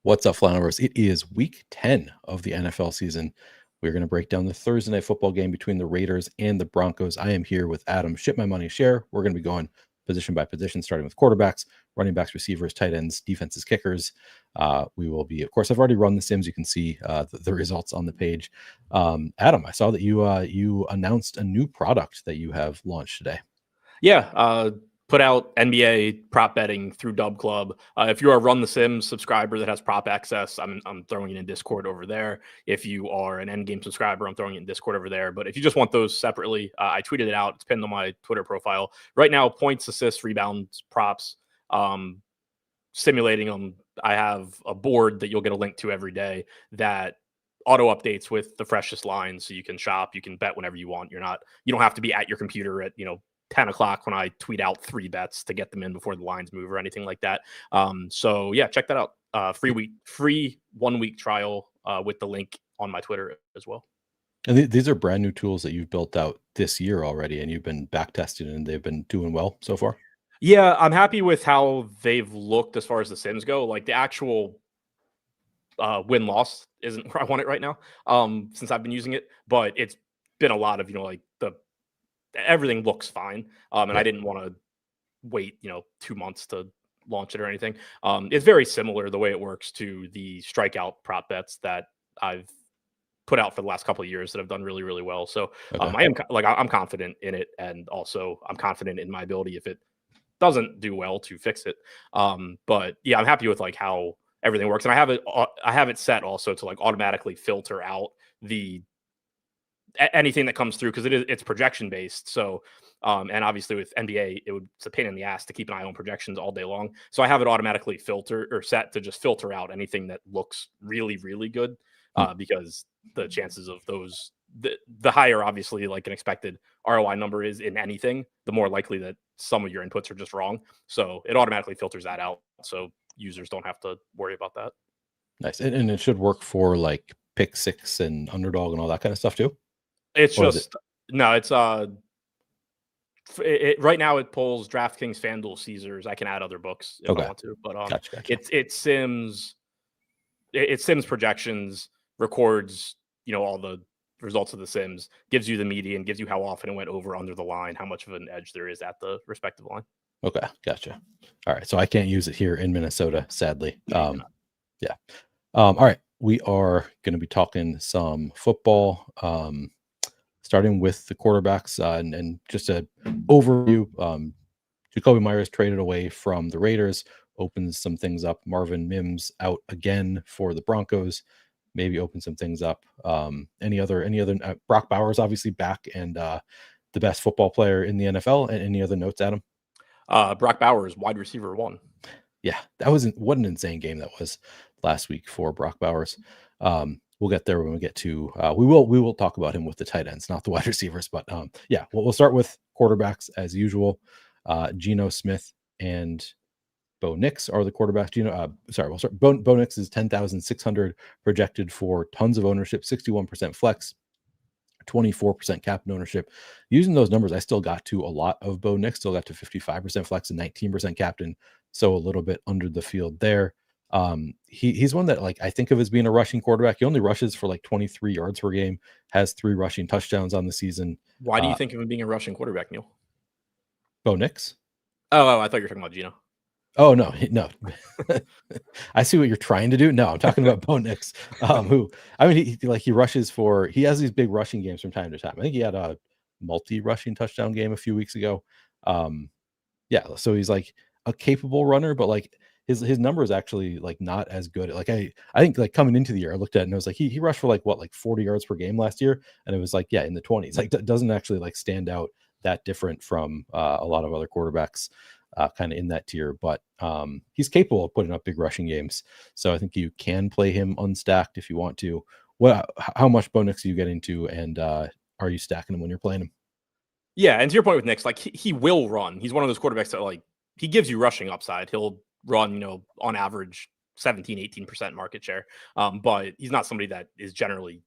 What's up, Flannelverse? It is week 10 of the NFL season. We're going to break down the Thursday night football game between the Raiders and the Broncos. I am here with Adam, ShipMyMoney, Scherer. We're going to be going position by position, starting with quarterbacks, running backs, receivers, tight ends, defenses, kickers. We will be, of course, I've already run the sims. You can see the results on the page. Adam, I saw that you announced a new product that you have launched today. Yeah, put out NBA prop betting through Dub Club. If you're a Run the Sims subscriber that has prop access, I'm throwing it in Discord over there. If you are an Endgame subscriber, I'm throwing it in Discord over there. But if you just want those separately, I tweeted it out. It's pinned on my Twitter profile. Right now, points, assists, rebounds, props, simulating them. I have a board that you'll get a link to every day that auto updates with the freshest lines, so you can shop, you can bet whenever you want. You don't have to be at your computer at 10 o'clock when I tweet out 3 bets to get them in before the lines move or anything like that. So yeah, check that out. Free 1 week trial with the link on my Twitter as well. And these are brand new tools that you've built out this year already, and you've been back tested, and they've been doing well so far. Yeah, I'm happy with how they've looked as far as the sims go. Like the actual win-loss isn't where I want it right now, since I've been using it, but it's been a lot of, everything looks fine. And I didn't want to wait, 2 months to launch it or anything. It's very similar the way it works to the strikeout prop bets that I've put out for the last couple of years that have done really, really well. So I'm confident in it, and also I'm confident in my ability if it doesn't do well to fix it. But yeah, I'm happy with how everything works, and I have it set also to automatically filter out anything that comes through, because it's projection based. So and obviously with NBA it's a pain in the ass to keep an eye on projections all day long, so I have it automatically set to just filter out anything that looks really, really good, because the chances of those, the higher obviously an expected ROI number is in anything, the more likely that some of your inputs are just wrong. So it automatically filters that out, so users don't have to worry about that. Nice. And it should work for pick six and underdog and all that kind of stuff too. It's just no, it's right now it pulls DraftKings, FanDuel, Caesars. I can add other books if I want to, but Gotcha. It sims projections, records all the results of the sims, gives you the median, gives you how often it went over under the line, how much of an edge there is at the respective line. Okay, gotcha. All right, so I can't use it here in Minnesota, sadly. Yeah. All right, we are going to be talking some football, starting with the quarterbacks, and just an overview. Jacoby Myers traded away from the Raiders, opens some things up. Marvin Mims out again for the Broncos, maybe open some things up. Any other Brock Bowers obviously back, and the best football player in the NFL. And any other notes, Adam? Brock Bowers, wide receiver 1. Yeah, what an insane game that was last week for Brock Bowers. We'll get there when we get to we will talk about him with the tight ends, not the wide receivers. But yeah, we'll start with quarterbacks as usual. Geno Smith and Bo Nix are the quarterbacks. We'll start. Bo Nix is 10,600 projected for tons of ownership, 61% flex, 24% captain ownership. Using those numbers, I still got to a lot of Bo Nix, still got to 55% flex and 19% captain. So a little bit under the field there. He's one that I think of as being a rushing quarterback. He only rushes for 23 yards per game, has 3 rushing touchdowns on the season. Why do you think of him being a rushing quarterback, Neil? Bo Nix? Oh, I thought you were talking about Geno. Oh, no. I see what you're trying to do. No, I'm talking about Bo Nix, who, he rushes he has these big rushing games from time to time. I think he had a multi-rushing touchdown game a few weeks ago. Yeah, so he's a capable runner, but his number is actually not as good. I think coming into the year, I looked at it and it was he rushed for 40 yards per game last year, and it was in the 20s. Doesn't actually stand out that different from a lot of other quarterbacks kind of in that tier, but he's capable of putting up big rushing games. So I think you can play him unstacked if you want to. How much Bo Nix are you getting to, and are you stacking him when you're playing him? Yeah, and to your point with Nix, he will run. He's one of those quarterbacks that he gives you rushing upside. He'll run, on average 17-18% market share. But he's not somebody that is generally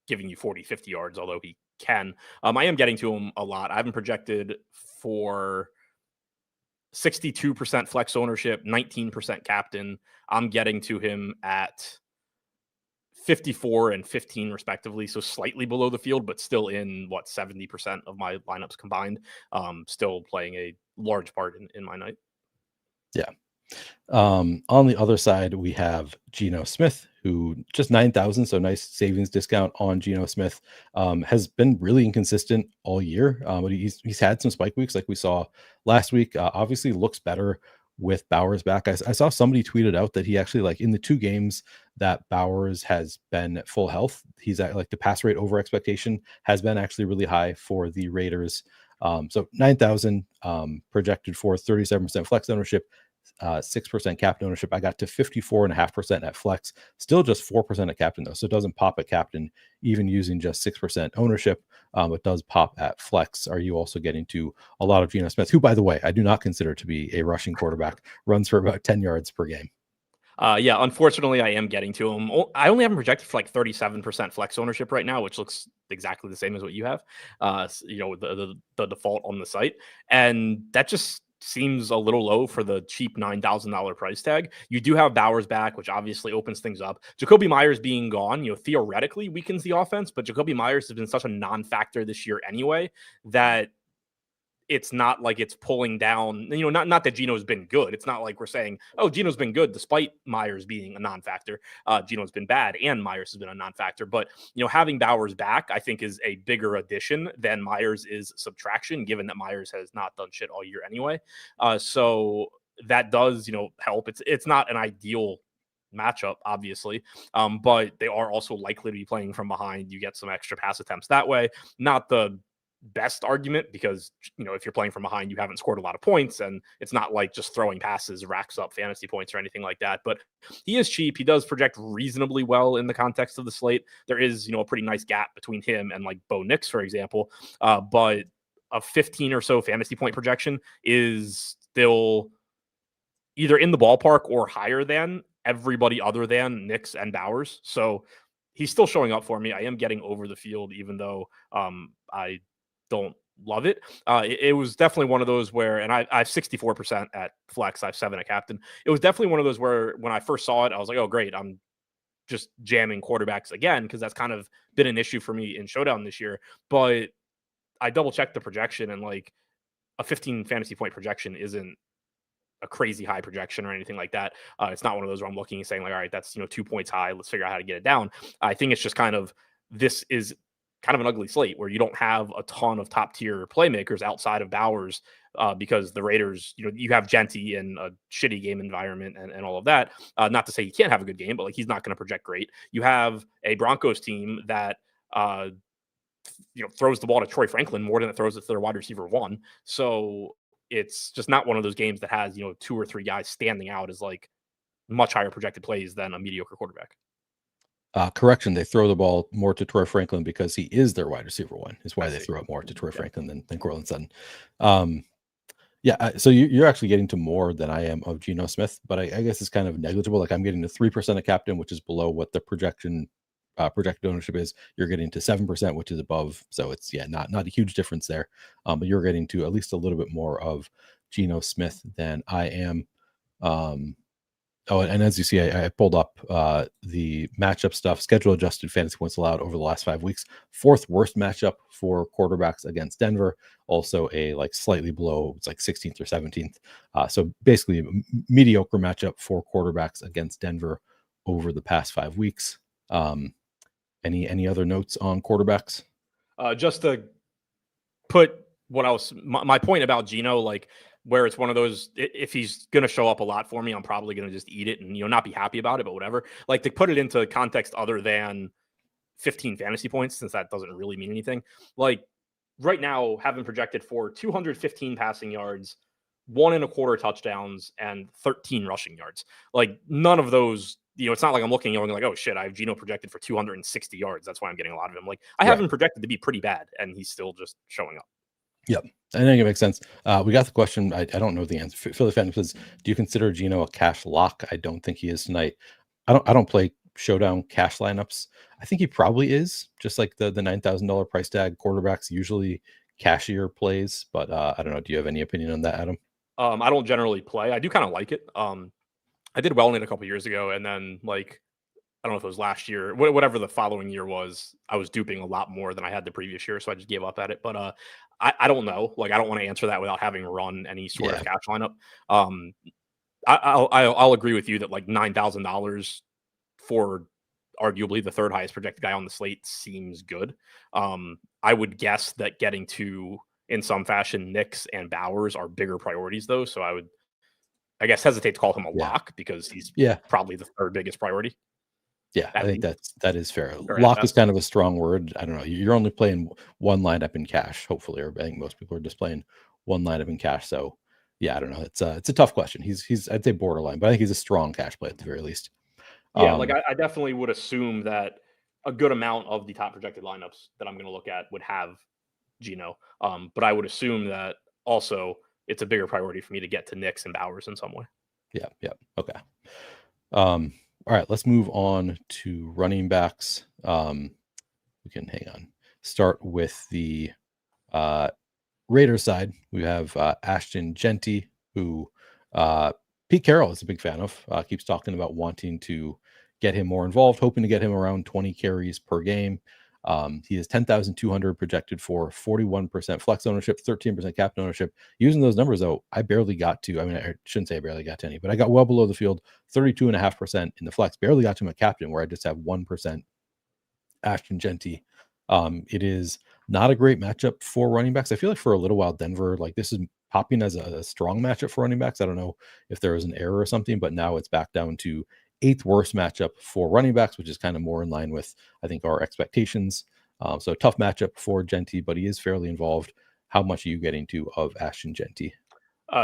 giving you 40-50 yards, although he can. I am getting to him a lot. I haven't projected for 62% flex ownership, 19% captain. I'm getting to him at 54 and 15 respectively, so slightly below the field, but still in 70% of my lineups combined. Still playing a large part in my night. Yeah. On the other side, we have Geno Smith, who just 9,000, so nice savings discount on Geno Smith. Has been really inconsistent all year, but he's had some spike weeks like we saw last week. Obviously looks better with Bowers back. I saw somebody tweeted out that he actually, like, in the 2 games that Bowers has been at full health, he's at, like, the pass rate over expectation has been actually really high for the Raiders. So 9,000 projected for 37% flex ownership, 6% captain ownership. I got to 54.5% at flex, still just 4% at captain though. So it doesn't pop at captain, even using just 6% ownership. It does pop at flex. Are you also getting to a lot of Geno Smith, who, by the way, I do not consider to be a rushing quarterback, runs for about 10 yards per game? Yeah, unfortunately, I am getting to him. I only have him projected for like 37% flex ownership right now, which looks exactly the same as what you have. The default on the site, and that just seems a little low for the cheap $9,000 price tag. You do have Bowers back, which obviously opens things up. Jacoby Myers being gone, theoretically weakens the offense, but Jacoby Myers has been such a non-factor this year anyway that it's not like it's pulling down, not that Geno's been good. It's not like we're saying, oh, Geno's been good despite Myers being a non-factor. Geno's been bad and Myers has been a non-factor. But, having Bowers back, I think, is a bigger addition than Myers is subtraction, given that Myers has not done shit all year anyway. So that does, help. It's not an ideal matchup, obviously, but they are also likely to be playing from behind. You get some extra pass attempts that way. Not the best argument because if you're playing from behind, you haven't scored a lot of points, and it's not like just throwing passes racks up fantasy points or anything like that. But he is cheap. He does project reasonably well in the context of the slate. There is a pretty nice gap between him and like Bo Nix, for example, but a 15 or so fantasy point projection is still either in the ballpark or higher than everybody other than Nix and Bowers. So he's still showing up for me. I am getting over the field, even though I don't love it. It was definitely one of those where, and I have 64% at flex, I have 7 at captain. It was definitely one of those where when I first saw it, I was like, oh, great. I'm just jamming quarterbacks again, because that's kind of been an issue for me in Showdown this year. But I double checked the projection, and like a 15 fantasy point projection isn't a crazy high projection or anything like that. It's not one of those where I'm looking and saying like, all right, that's 2 points high, let's figure out how to get it down. I think it's just kind of, this is kind of an ugly slate where you don't have a ton of top tier playmakers outside of Bowers, because the Raiders, you have Genty in a shitty game environment and all of that. Not to say he can't have a good game, but like he's not going to project great. You have a Broncos team that throws the ball to Troy Franklin more than it throws it to their wide receiver 1. So it's just not one of those games that has 2 or 3 guys standing out as like much higher projected plays than a mediocre quarterback. Correction, they throw the ball more to Troy Franklin because he is their wide receiver 1. Is why they throw it more to Troy Franklin than Courtland Sutton. So you're actually getting to more than I am of Geno Smith, but I guess it's kind of negligible. Like I'm getting to 3% of captain, which is below what the projected ownership is. You're getting to 7%, which is above. So it's not a huge difference there. But you're getting to at least a little bit more of Geno Smith than I am. And as you see, I pulled up the matchup stuff. Schedule adjusted fantasy points allowed over the last 5 weeks. 4th worst matchup for quarterbacks against Denver. Also a like slightly below, it's like 16th or 17th. So basically a mediocre matchup for quarterbacks against Denver over the past 5 weeks. Any other notes on quarterbacks? Just to put my point about Geno, like where it's one of those, if he's going to show up a lot for me, I'm probably going to just eat it and, not be happy about it, but whatever. Like to put it into context other than 15 fantasy points, since that doesn't really mean anything. Like right now, having projected for 215 passing yards, 1.25 touchdowns, and 13 rushing yards. Like none of those, it's not like I'm looking and going like, oh shit, I have Geno projected for 260 yards. That's why I'm getting a lot of him. Like I have him projected to be pretty bad, and he's still just showing up. Yep. I think it makes sense. We got the question. I don't know the answer. Philly fan says, do you consider Geno a cash lock? I don't think he is tonight. I don't play Showdown cash lineups. I think he probably is, just like the $9,000 price tag quarterbacks, usually cashier plays, but I don't know. Do you have any opinion on that, Adam? I don't generally play. I do kind of like it. I did well in it a couple years ago, and then like I don't know if it was last year, whatever the following year was, I was duping a lot more than I had the previous year, so I just gave up at it. But I don't know. Like I don't want to answer that without having run any sort of cash lineup. I'll agree with you that like $9,000 for arguably the third highest projected guy on the slate seems good. I would guess that getting to, in some fashion, Nix and Bowers are bigger priorities though. So I guess, hesitate to call him a lock because he's probably the third biggest priority. Yeah, I think that is fair. Or Lock is kind of a strong word. I don't know. You're only playing one lineup in cash, hopefully, or I think most people are just playing one lineup in cash. So yeah, I don't know. It's a tough question. He's I'd say borderline, but I think he's a strong cash play at the very least. Yeah, like I definitely would assume that a good amount of the top projected lineups that I'm going to look at would have Geno. But I would assume that also it's a bigger priority for me to get to Nix and Bowers in some way. Yeah. Okay. All right, let's move on to running backs. We can start with the Raiders side. We have Ashton Genty, who Pete Carroll is a big fan of, keeps talking about wanting to get him more involved, hoping to get him around 20 carries per game. He is 10,200 projected for 41% flex ownership, 13% captain ownership. Using those numbers, though, I barely got to, I shouldn't say I barely got to any, but I got well below the field, 32.5% in the flex, barely got to my captain where I just have 1% Ashton Genty. It is not a great matchup for running backs. I feel like for a little while, Denver, like this is popping as a strong matchup for running backs. I don't know if there was an error or something, but now it's back down to 8th worst matchup for running backs, which is kind of more in line with, I think, our expectations. So tough matchup for Genty, but he is fairly involved. How much are you getting to of Ashton Genty?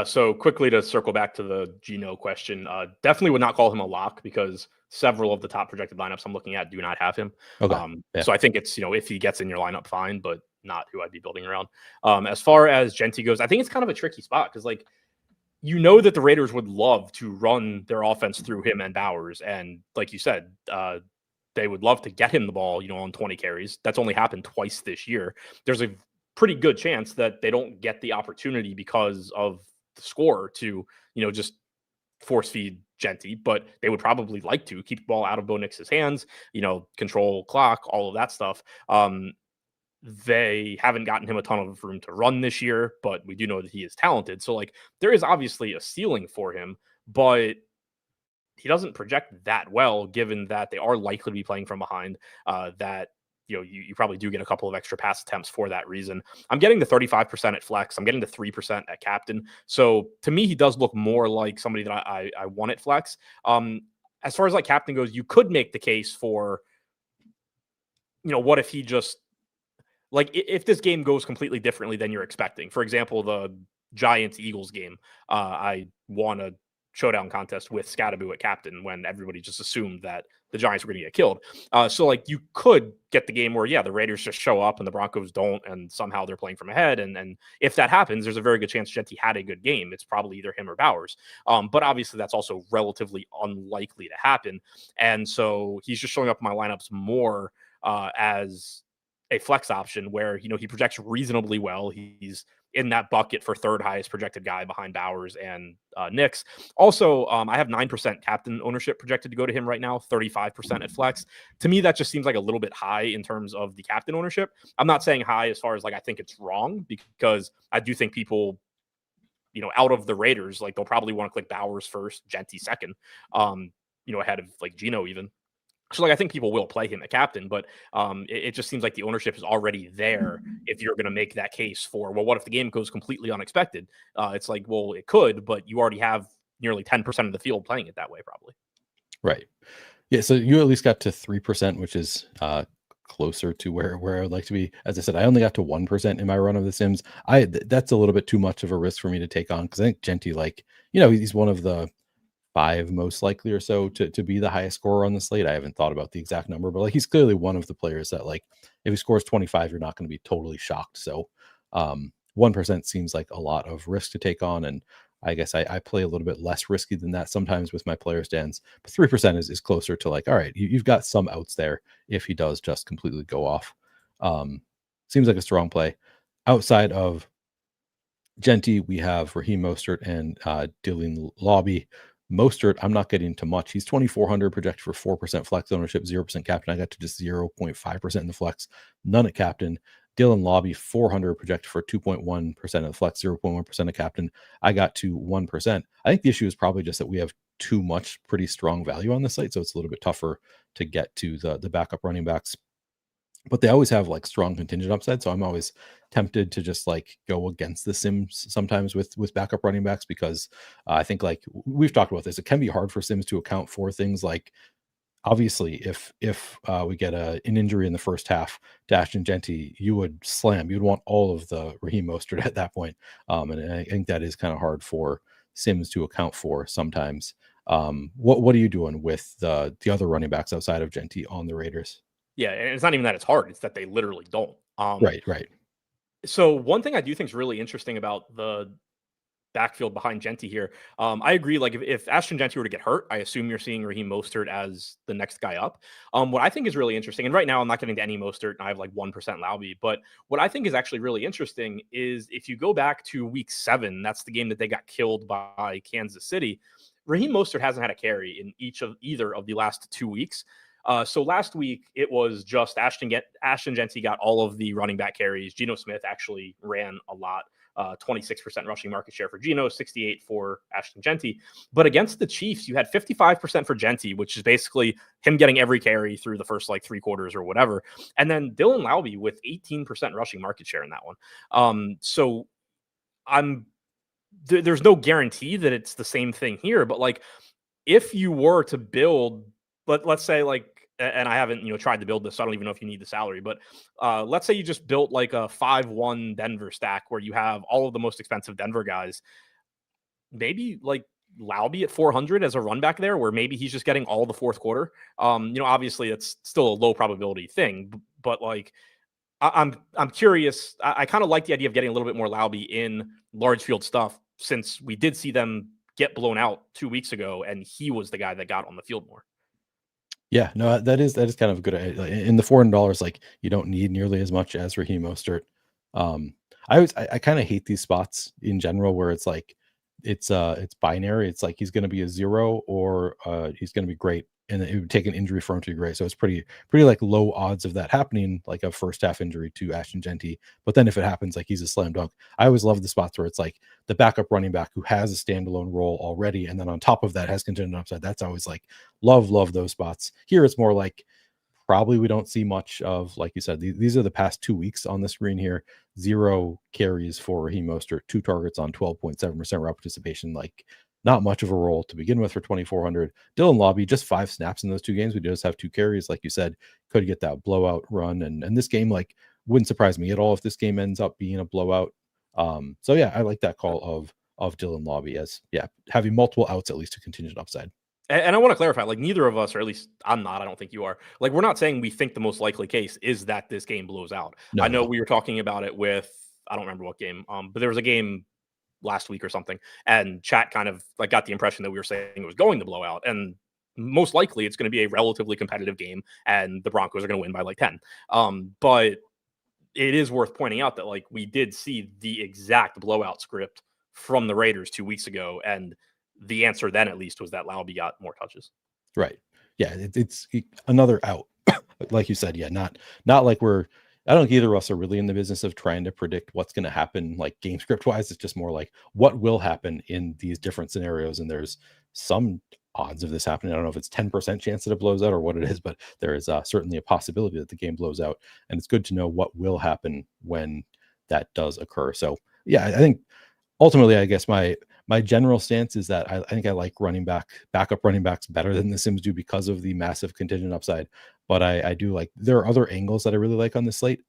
So quickly to circle back to the Geno question, definitely would not call him a lock because several of the top projected lineups I'm looking at do not have him. Okay. So I think it's, if he gets in your lineup, fine, but not who I'd be building around. As far as Genty goes, I think it's kind of a tricky spot because like, that the Raiders would love to run their offense through him and Bowers. And like you said, they would love to get him the ball, on 20 carries. That's only happened twice this year. There's a pretty good chance that they don't get the opportunity because of the score to, just force feed Genty, but they would probably like to keep the ball out of Bo Nix's hands, control clock, all of that stuff. They haven't gotten him a ton of room to run this year, but we do know that he is talented. So like there is obviously a ceiling for him, but he doesn't project that well, given that they are likely to be playing from behind, that, you probably do get a couple of extra pass attempts for that reason. I'm getting the 35% at flex. I'm getting the 3% at captain. So to me, he does look more like somebody that I want at flex. As far as like captain goes, you could make the case for, what if he just, like, if this game goes completely differently than you're expecting. For example, the Giants-Eagles game, I won a showdown contest with Scattaboo at captain when everybody just assumed that the Giants were going to get killed. So, like, you could get the game where, the Raiders just show up and the Broncos don't, and somehow they're playing from ahead. And if that happens, there's a very good chance Genty had a good game. It's probably either him or Bowers. But obviously, that's also relatively unlikely to happen. And so he's just showing up in my lineups more as a flex option where, he projects reasonably well. He's in that bucket for third highest projected guy behind Bowers and Nix. Also, I have 9% captain ownership projected to go to him right now, 35% at flex. To me, that just seems like a little bit high in terms of the captain ownership. I'm not saying high as far as like I think it's wrong, because I do think people, out of the Raiders, like they'll probably want to click Bowers first, Genty second, ahead of like Geno even. So, like, I think people will play him at captain, but it just seems like the ownership is already there if you're going to make that case for, well, what if the game goes completely unexpected? It's like, well, it could, but you already have nearly 10% of the field playing it that way, probably. Right. Yeah, so you at least got to 3%, which is closer to where I would like to be. As I said, I only got to 1% in my run of the Sims. That's a little bit too much of a risk for me to take on, because I think Genty, like, he's one of the 5 most likely or so to be the highest scorer on the slate. I haven't thought about the exact number, but like he's clearly one of the players that, like, if he scores 25, you're not going to be totally shocked. So 1% seems like a lot of risk to take on, and I guess I play a little bit less risky than that sometimes with my player stands, but 3% is closer to like, all right, you've got some outs there if he does just completely go off. Seems like a strong play. Outside of Genty, we have Raheem Mostert and Dylan Lobby. Mostert, I'm not getting to much. He's 2,400 projected for 4% flex ownership, 0% captain. I got to just 0.5% in the flex, none at captain. Dylan Lobby, 400 projected for 2.1% of the flex, 0.1% of captain. I got to 1%. I think the issue is probably just that we have too much pretty strong value on the site, so it's a little bit tougher to get to the backup running backs. But they always have like strong contingent upside, so I'm always tempted to just like go against the sims sometimes with backup running backs, because I think, like we've talked about this, it can be hard for sims to account for things like, obviously if we get an injury in the first half to Ashton Genty, you'd want all of the Raheem Mostert at that point, and I think that is kind of hard for sims to account for sometimes. What are you doing with the other running backs outside of Genty on the Raiders? Yeah, and it's not even that it's hard; it's that they literally don't. Right. So one thing I do think is really interesting about the backfield behind Genty here, I agree. Like if Ashton Genty were to get hurt, I assume you're seeing Raheem Mostert as the next guy up. What I think is really interesting, and right now I'm not getting to any Mostert, and I have like 1% Lauby, but what I think is actually really interesting is if you go back to week 7, that's the game that they got killed by Kansas City. Raheem Mostert hasn't had a carry in either of the last 2 weeks. So last week it was just Ashton Genty got all of the running back carries. Geno Smith actually ran a lot. 26% rushing market share for Geno, 68 for Ashton Genty. But against the Chiefs, you had 55% for Genty, which is basically him getting every carry through the first like 3 quarters or whatever. And then Dylan Lauby with 18% rushing market share in that one. So there's no guarantee that it's the same thing here, but like if you were to build, let's say like, and I haven't, tried to build this, so I don't even know if you need the salary, but let's say you just built like a 5-1 Denver stack where you have all of the most expensive Denver guys, maybe like Lauby at 400 as a run back there, where maybe he's just getting all the fourth quarter. Obviously it's still a low probability thing, but like I'm curious. I kind of like the idea of getting a little bit more Lauby in large field stuff, since we did see them get blown out 2 weeks ago, and he was the guy that got on the field more. Yeah, no, that is kind of a good idea. In the $400, like you don't need nearly as much as Raheem Mostert. I kind of hate these spots in general where it's like it's binary. It's like he's going to be a 0 or he's going to be great, and it would take an injury for him to be great. So it's pretty like low odds of that happening, like a first half injury to Ashton Genty. But then if it happens, like he's a slam dunk. I always love the spots where it's like the backup running back who has a standalone role already, and then on top of that has contingent upside. That's always like love those spots. Here it's more like probably we don't see much of, like you said, these are the past 2 weeks on the screen here. 0 carries for Raheem Mostert, 2 targets on 12.7% route participation. Like not much of a role to begin with for 2,400. Dylan Lobby, just 5 snaps in those 2 games. We just have 2 carries, like you said, could get that blowout run. And this game, like, wouldn't surprise me at all if this game ends up being a blowout. So yeah, I like that call of Dylan Lobby as having multiple outs at least to contingent upside. And I want to clarify, like neither of us, or at least I'm not, I don't think you are, like we're not saying we think the most likely case is that this game blows out. I know we were talking about it with, I don't remember what game, but there was a game last week or something, and chat kind of like got the impression that we were saying it was going to blow out, and most likely it's going to be a relatively competitive game and the Broncos are going to win by like 10. But it is worth pointing out that like we did see the exact blowout script from the Raiders 2 weeks ago, and the answer then at least was that Lauby got more touches. Right. Yeah, it's another out. Like you said, yeah, not like I don't think either of us are really in the business of trying to predict what's going to happen, like game script wise. It's just more like what will happen in these different scenarios. And there's some odds of this happening. I don't know if it's 10% chance that it blows out or what it is, but there is certainly a possibility that the game blows out. And it's good to know what will happen when that does occur. So yeah, I think ultimately, I guess my general stance is that I think I like backup running backs better than the Sims do because of the massive contingent upside. But I do like, there are other angles that I really like on this slate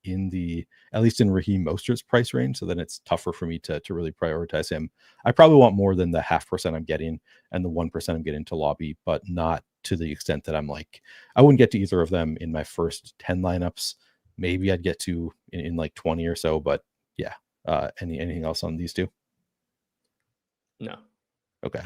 at least in Raheem Mostert's price range. So then it's tougher for me to really prioritize him. I probably want more than the 0.5% I'm getting and the 1% I'm getting to Lobby, but not to the extent that I'm like, I wouldn't get to either of them in my first 10 lineups. Maybe I'd get to in like 20 or so, but yeah. Anything else on these two? No. Okay.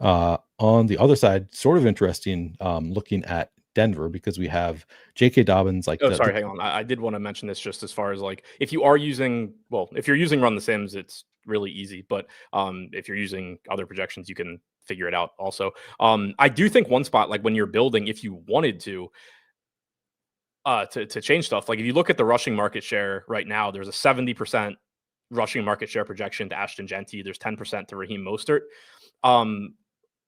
On the other side, sort of interesting, looking at Denver because we have J.K. Dobbins. Like, sorry, hang on. I did want to mention this just as far as like if you're using Run the Sims, it's really easy. But if you're using other projections, you can figure it out also. I do think one spot, like when you're building, if you wanted to change stuff, like if you look at the rushing market share right now, there's a 70% rushing market share projection to Ashton Genty. There's 10% to Raheem Mostert.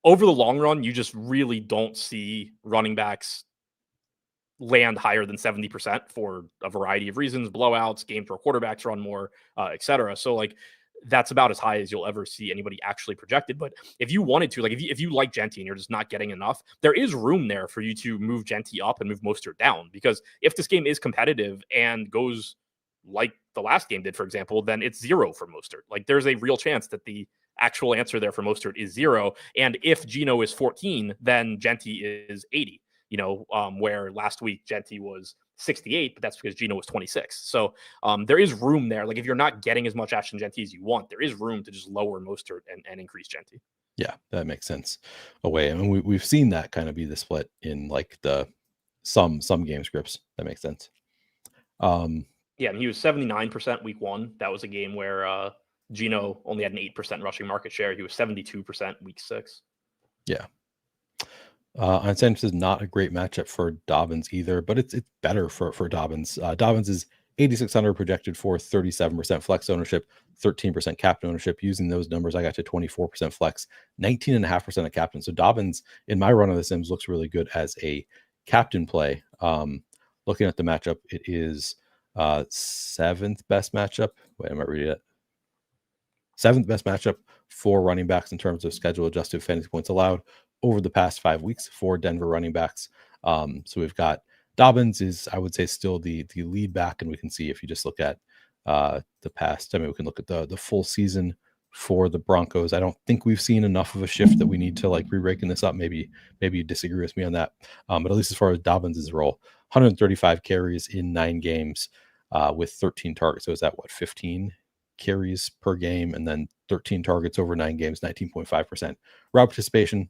Over the long run, you just really don't see running backs land higher than 70% for a variety of reasons, blowouts, games where quarterbacks run more, etc. So like that's about as high as you'll ever see anybody actually projected. But if you wanted to, like if you like Genty and you're just not getting enough, there is room there for you to move Genty up and move Mostert down. Because if this game is competitive and goes like the last game did, for example, then it's 0 for Mostert. Like there's a real chance that the actual answer there for Mostert is 0. And if Geno is 14, then Genty is 80. Where last week Genty was 68, but that's because Geno was 26. So there is room there. Like if you're not getting as much Ashton Genty as you want, there is room to just lower Mostert and increase Genty. Yeah, that makes sense. I mean, we've seen that kind of be the split in like the some game scripts. That makes sense. Yeah, and he was 79% week 1. That was a game where Geno only had an 8% rushing market share. He was 72% week 6. Yeah. On Sanchez is not a great matchup for Dobbins either, but it's better for Dobbins. Dobbins is 8,600 projected for 37% flex ownership, 13% captain ownership. Using those numbers, I got to 24% flex, 19.5% of captain. So Dobbins in my run of the Sims looks really good as a captain play. Looking at the matchup, it is 7th best matchup. Wait, am I reading it? 7th best matchup for running backs in terms of schedule adjusted fantasy points allowed over the past 5 weeks for Denver running backs. So we've got Dobbins is, I would say, still the lead back, and we can see if you just look at the past. I mean, we can look at the full season for the Broncos. I don't think we've seen enough of a shift that we need to like re-ranking this up. Maybe you disagree with me on that. But at least as far as Dobbins' role, 135 carries in 9 games with 13 targets. So is that 15 carries per game, and then 13 targets over 9 games, 19.5% route participation.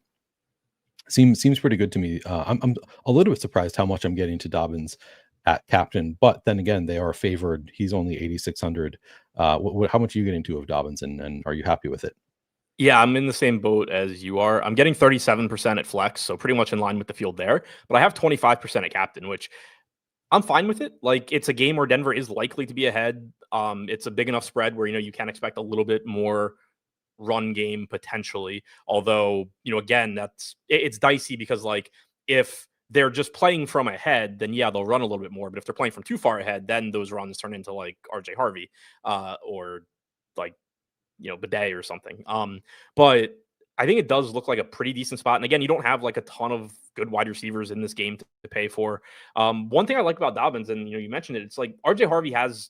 Seems pretty good to me. I'm a little bit surprised how much I'm getting to Dobbins at captain, but then again, they are favored. He's only 8,600. How much are you getting to of Dobbins, and are you happy with it? Yeah, I'm in the same boat as you are. I'm getting 37% at flex, so pretty much in line with the field there. But I have 25% at captain, which I'm fine with it. Like it's a game where Denver is likely to be ahead. It's a big enough spread where you can expect a little bit more run game potentially. Although, again, it's dicey because like if they're just playing from ahead, then yeah, they'll run a little bit more. But if they're playing from too far ahead, then those runs turn into like RJ Harvey or like Bidet or something. But I think it does look like a pretty decent spot. And again, you don't have like a ton of good wide receivers in this game to pay for. One thing I like about Dobbins, and you mentioned it, it's like RJ Harvey has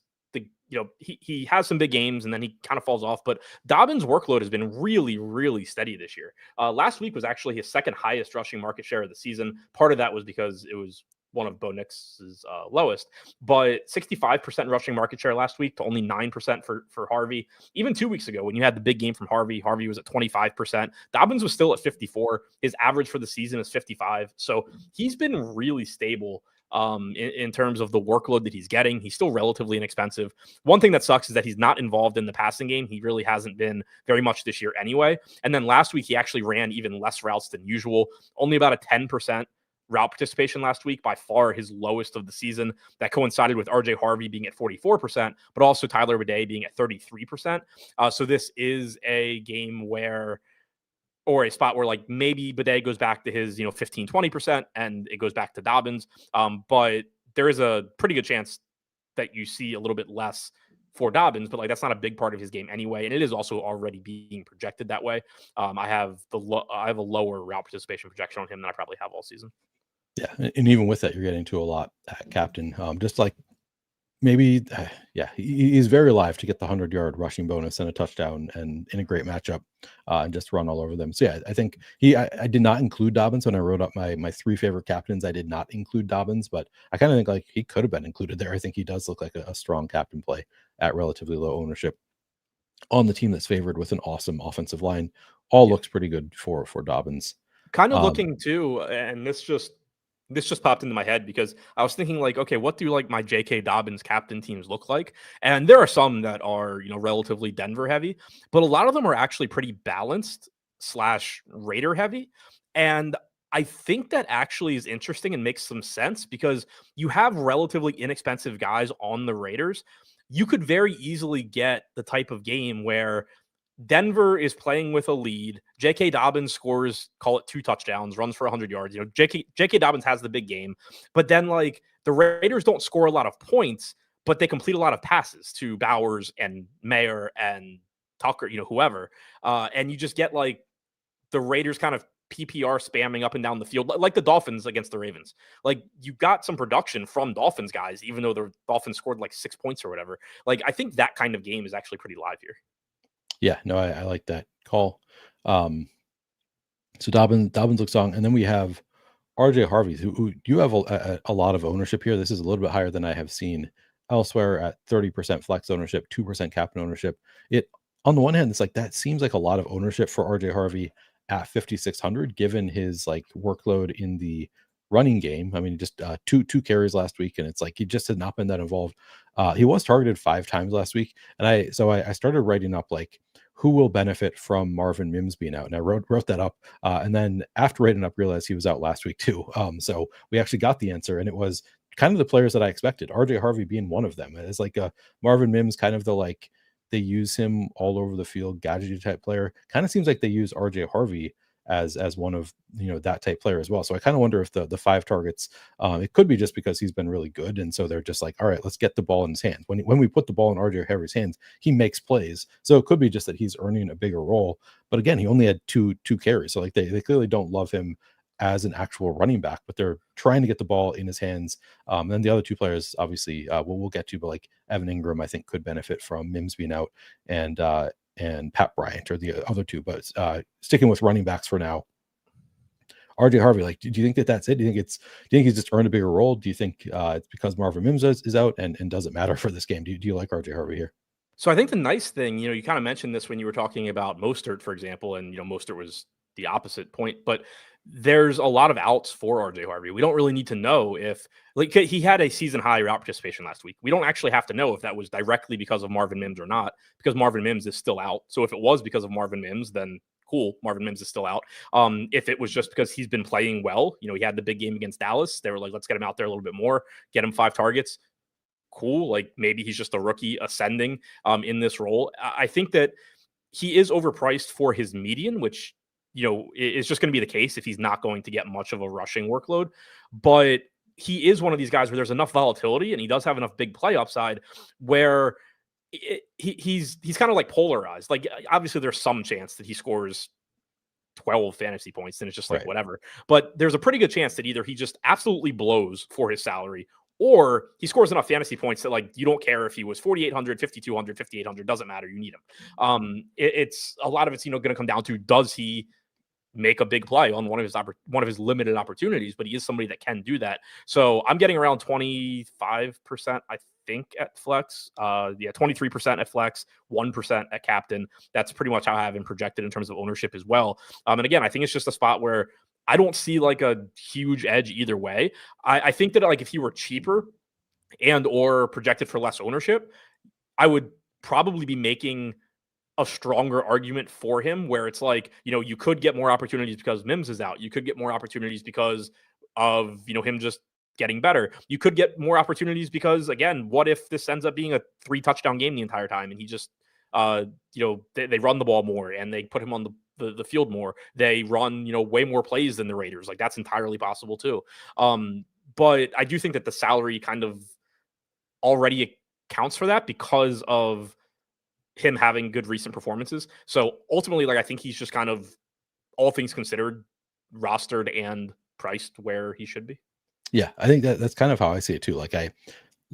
he has some big games and then he kind of falls off, but Dobbins' workload has been really, really steady this year. Last week was actually his 2nd highest rushing market share of the season. Part of that was because it was one of Bo Nix's lowest, but 65% rushing market share last week to only 9% for Harvey. Even 2 weeks ago, when you had the big game from Harvey was at 25%. Dobbins was still at 54. His average for the season is 55. So he's been really stable in terms of the workload that he's getting. He's still relatively inexpensive. One thing that sucks is that he's not involved in the passing game. He really hasn't been very much this year anyway. And then last week, he actually ran even less routes than usual, only about a 10% route participation last week, by far his lowest of the season. That coincided with RJ Harvey being at 44%, but also Tyler Bidet being at 33%. So this is a game where, or a spot where like maybe Bidet goes back to his 15, 20% and it goes back to Dobbins. But there is a pretty good chance that you see a little bit less for Dobbins, but like that's not a big part of his game anyway, and it is also already being projected that way. I have a lower route participation projection on him than I probably have all season. Yeah, and even with that, you're getting to a lot at captain. Just like maybe, he's very live to get the 100-yard rushing bonus and a touchdown, and in a great matchup, and just run all over them. So yeah, I think I did not include Dobbins when I wrote up my 3 favorite captains. I did not include Dobbins, but I kind of think like he could have been included there. I think he does look like a strong captain play at relatively low ownership on the team that's favored with an awesome offensive line. All looks pretty good for Dobbins. Kind of looking too, and this just This just popped into my head because I was thinking like, okay, what do like my J.K. Dobbins captain teams look like? And there are some that are, relatively Denver heavy, but a lot of them are actually pretty balanced / Raider heavy. And I think that actually is interesting and makes some sense because you have relatively inexpensive guys on the Raiders. You could very easily get the type of game where Denver is playing with a lead. J.K. Dobbins scores, call it 2 touchdowns, runs for 100 yards. J.K. Dobbins has the big game, but then like the Raiders don't score a lot of points, but they complete a lot of passes to Bowers and Mayer and Tucker, whoever. And you just get like the Raiders kind of PPR spamming up and down the field, like the Dolphins against the Ravens. Like you got some production from Dolphins guys, even though the Dolphins scored like 6 points or whatever. Like I think that kind of game is actually pretty live here. Yeah, no, I like that call. So Dobbins looks on, and then we have RJ Harvey, who you have a lot of ownership here. This is a little bit higher than I have seen elsewhere at 30% flex ownership, 2% captain ownership. It on the one hand, it's like that seems like a lot of ownership for RJ Harvey at 5,600, given his like workload in the running game. I mean, just two carries last week, and it's like he just had not been that involved. He was targeted 5 times last week, and I started writing up like who will benefit from Marvin Mims being out, and I wrote that up, and then after writing up, realized he was out last week too. So we actually got the answer, and it was kind of the players that I expected. RJ Harvey being one of them. It's like a Marvin Mims, kind of the like they use him all over the field, gadgety type player. Kind of seems like they use RJ Harvey as one of that type player as well. So I kind of wonder if the 5 targets, it could be just because he's been really good, and so they're just like, all right, let's get the ball in his hands. When we put the ball in RJ Harvey's hands, he makes plays. So it could be just that he's earning a bigger role. But again, he only had two carries, so like they clearly don't love him as an actual running back, but they're trying to get the ball in his hands. And the other 2 players, obviously, we'll get to, but like Evan Ingram, I think could benefit from Mims being out, and Pat Bryant are the other 2. But sticking with running backs for now, RJ Harvey, like, do you think that's it? Do you think he's just earned a bigger role? Do you think it's because Marvin Mims is out and doesn't matter for this game? Do you like RJ Harvey here? So I think the nice thing, you kind of mentioned this when you were talking about Mostert, for example, and Mostert was the opposite point, but there's a lot of outs for RJ Harvey. We don't really need to know if like he had a season high route participation last week. We don't actually have to know if that was directly because of Marvin Mims or not, because Marvin Mims is still out. So if it was because of Marvin Mims, then cool, Marvin Mims is still out. If it was just because he's been playing well, he had the big game against Dallas. They were like, let's get him out there a little bit more, get him 5 targets. Cool. Like maybe he's just a rookie ascending in this role. I think that he is overpriced for his median, which is just going to be the case if he's not going to get much of a rushing workload. But he is one of these guys where there's enough volatility and he does have enough big play upside where he's kind of like polarized. Like obviously there's some chance that he scores 12 fantasy points and it's just like Right. whatever. But there's a pretty good chance that either he just absolutely blows for his salary or he scores enough fantasy points that like you don't care if he was 4,800, 5,200, 5,800, doesn't matter. You need him. It's a lot of it's going to come down to, does he make a big play on one of his limited opportunities, but he is somebody that can do that. So I'm getting around 25%, I think, at flex. 23% at flex, 1% at captain. That's pretty much how I have him projected in terms of ownership as well. And again, I think it's just a spot where I don't see like a huge edge either way. I think that like if he were cheaper and or projected for less ownership, I would probably be making a stronger argument for him where it's like, you could get more opportunities because Mims is out. You could get more opportunities because of, him just getting better. You could get more opportunities because, again, what if this ends up being a 3 touchdown game the entire time and he just, they run the ball more and they put him on the field more. They run, way more plays than the Raiders. Like that's entirely possible too. But I do think that the salary kind of already accounts for that because of him having good recent performances. So ultimately, like I think he's just kind of, all things considered, rostered and priced where he should be. Yeah, I think that's kind of how I see it too. Like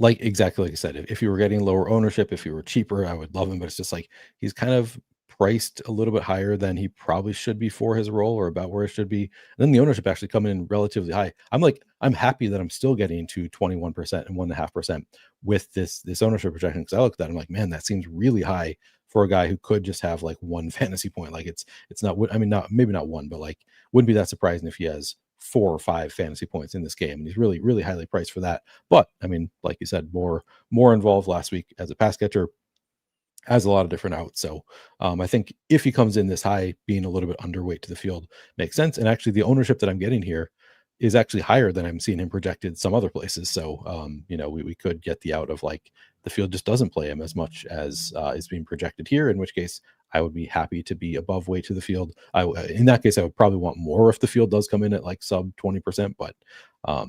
exactly like I said, if you were getting lower ownership, if you were cheaper, I would love him. But it's just like he's kind of priced a little bit higher than he probably should be for his role, or about where it should be. And then the ownership actually coming in relatively high. I'm happy that I'm still getting to 21% and 1.5% with this ownership projection, because I look at that, I'm like, man, that seems really high for a guy who could just have like 1 fantasy point. Like it's not, I mean, maybe not 1, but like wouldn't be that surprising if he has 4 or 5 fantasy points in this game, and he's really, really highly priced for that. But I mean, like you said, more involved last week as a pass catcher, has a lot of different outs. So I think if he comes in this high, being a little bit underweight to the field makes sense. And actually, the ownership that I'm getting here is actually higher than I'm seeing him projected some other places. So we could get the out of like the field just doesn't play him as much as is being projected here. In which case, I would be happy to be above weight to the field. In that case, I would probably want more if the field does come in at like sub 20%. But I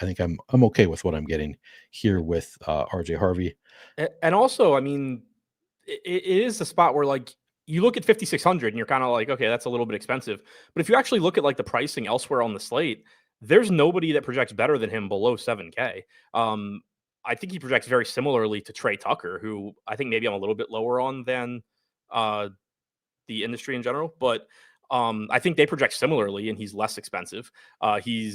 think I'm okay with what I'm getting here with RJ Harvey. And also, I mean, it is a spot where like you look at 5,600 and you're kind of like, okay, that's a little bit expensive. But if you actually look at like the pricing elsewhere on the slate, there's nobody that projects better than him below 7K. I think he projects very similarly to Trey Tucker, who I think maybe I'm a little bit lower on than the industry in general. But I think they project similarly, and he's less expensive. He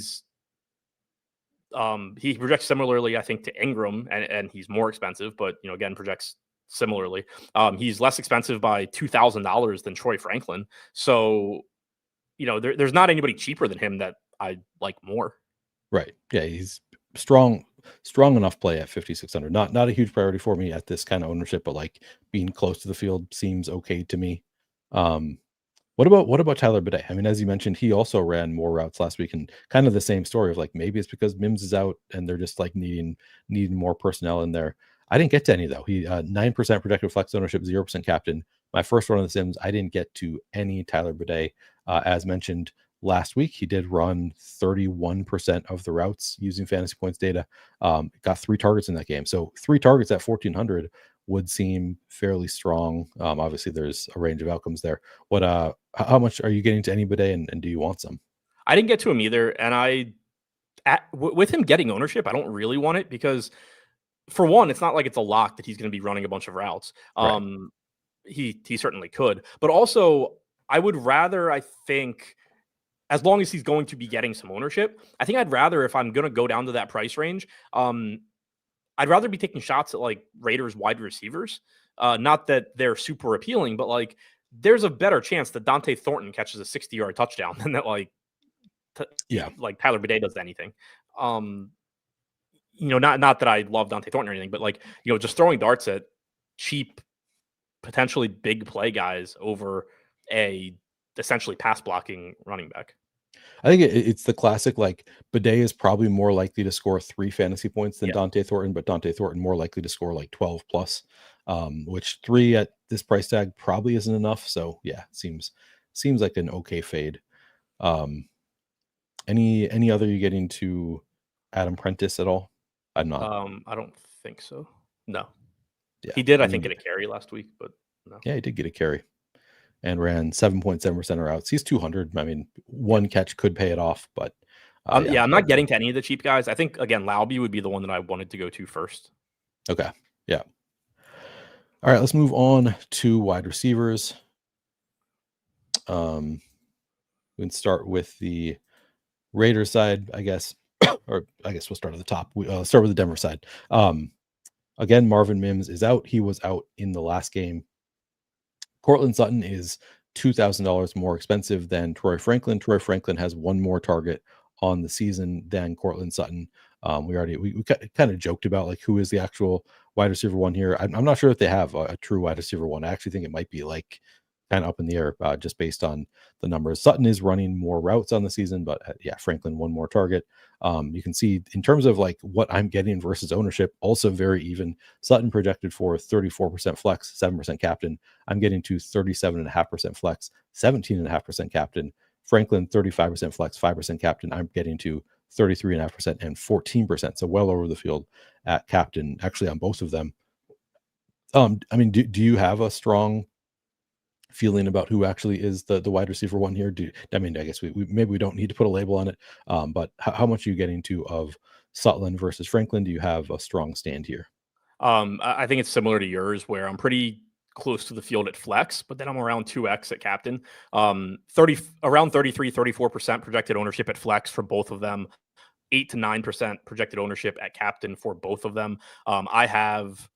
projects similarly, I think, to Ingram, and he's more expensive, but again, projects similarly. He's less expensive by $2,000 than Troy Franklin. So, there's not anybody cheaper than him that I like more. Right. Yeah, he's strong enough play at 5,600. Not a huge priority for me at this kind of ownership, but like being close to the field seems okay to me. What about Tyler Bidet? I mean, as you mentioned, he also ran more routes last week, and kind of the same story of like maybe it's because Mims is out and they're just like needing more personnel in there. I didn't get to any though. He 9% projected flex ownership, 0% captain. My first run of the Sims, I didn't get to any Tyler Bidet. As mentioned last week, he did run 31% of the routes using fantasy points data. Got 3 targets in that game. So 3 targets at 1,400 would seem fairly strong. Obviously, there's a range of outcomes there. How much are you getting to any Bidet, and do you want some? I didn't get to him either, and with him getting ownership, I don't really want it because, for one, it's not like it's a lock that he's going to be running a bunch of routes. Right. He certainly could, but also I would rather, I think, as long as he's going to be getting some ownership, I think I'd rather, if I'm going to go down to that price range, I'd rather be taking shots at like Raiders wide receivers. Not that they're super appealing, but like there's a better chance that Dante Thornton catches a 60-yard touchdown than that like Tyler Bidet does anything. Not that I love Dante Thornton or anything, but like, just throwing darts at cheap, potentially big play guys over a essentially pass blocking running back. I think it's the classic, like Bidet is probably more likely to score 3 fantasy points than Dante Thornton, but Dante Thornton more likely to score like 12 plus, which 3 at this price tag probably isn't enough. So yeah, it seems like an okay fade. Any other you getting to Adam Prentice at all? I'm not. I don't think so. No. Yeah, he did, I think, get a carry last week, but no. Yeah, he did get a carry and ran 7.7% of routes. He's 200. I mean, one catch could pay it off, but I'm not getting to any of the cheap guys. I think, again, Lauby would be the one that I wanted to go to first. Okay. Yeah. All right, let's move on to wide receivers. We can start with the Raiders side, I guess, or I guess we'll start at the top. We'll start with the Denver side. Again, Marvin Mims is out. He was out in the last game. Courtland Sutton is $2,000 more expensive than Troy Franklin. Troy Franklin has 1 more target on the season than Courtland Sutton. We kind of joked about like who is the actual wide receiver 1 here. I'm not sure if they have a true wide receiver 1. I actually think it might be like kind of up in the air just based on the numbers. Sutton is running more routes on the season, but Franklin 1 more target. You can see in terms of like what I'm getting versus ownership, also very even. Sutton projected for 34% flex, 7% captain. I'm getting to 37.5% flex, 17.5% captain. Franklin 35% flex, 5% captain. I'm getting to 33.5% and 14%. So well over the field at captain, actually on both of them. I mean, do you have a strong feeling about who actually is the wide receiver 1 here? I guess we maybe we don't need to put a label on it, but how much are you getting to of Sutton versus Franklin? Do you have a strong stand here? I think it's similar to yours, where I'm pretty close to the field at flex, but then I'm around 2x at captain. Around 33-34% projected ownership at flex for both of them. 8 to 9% projected ownership at captain for both of them. I have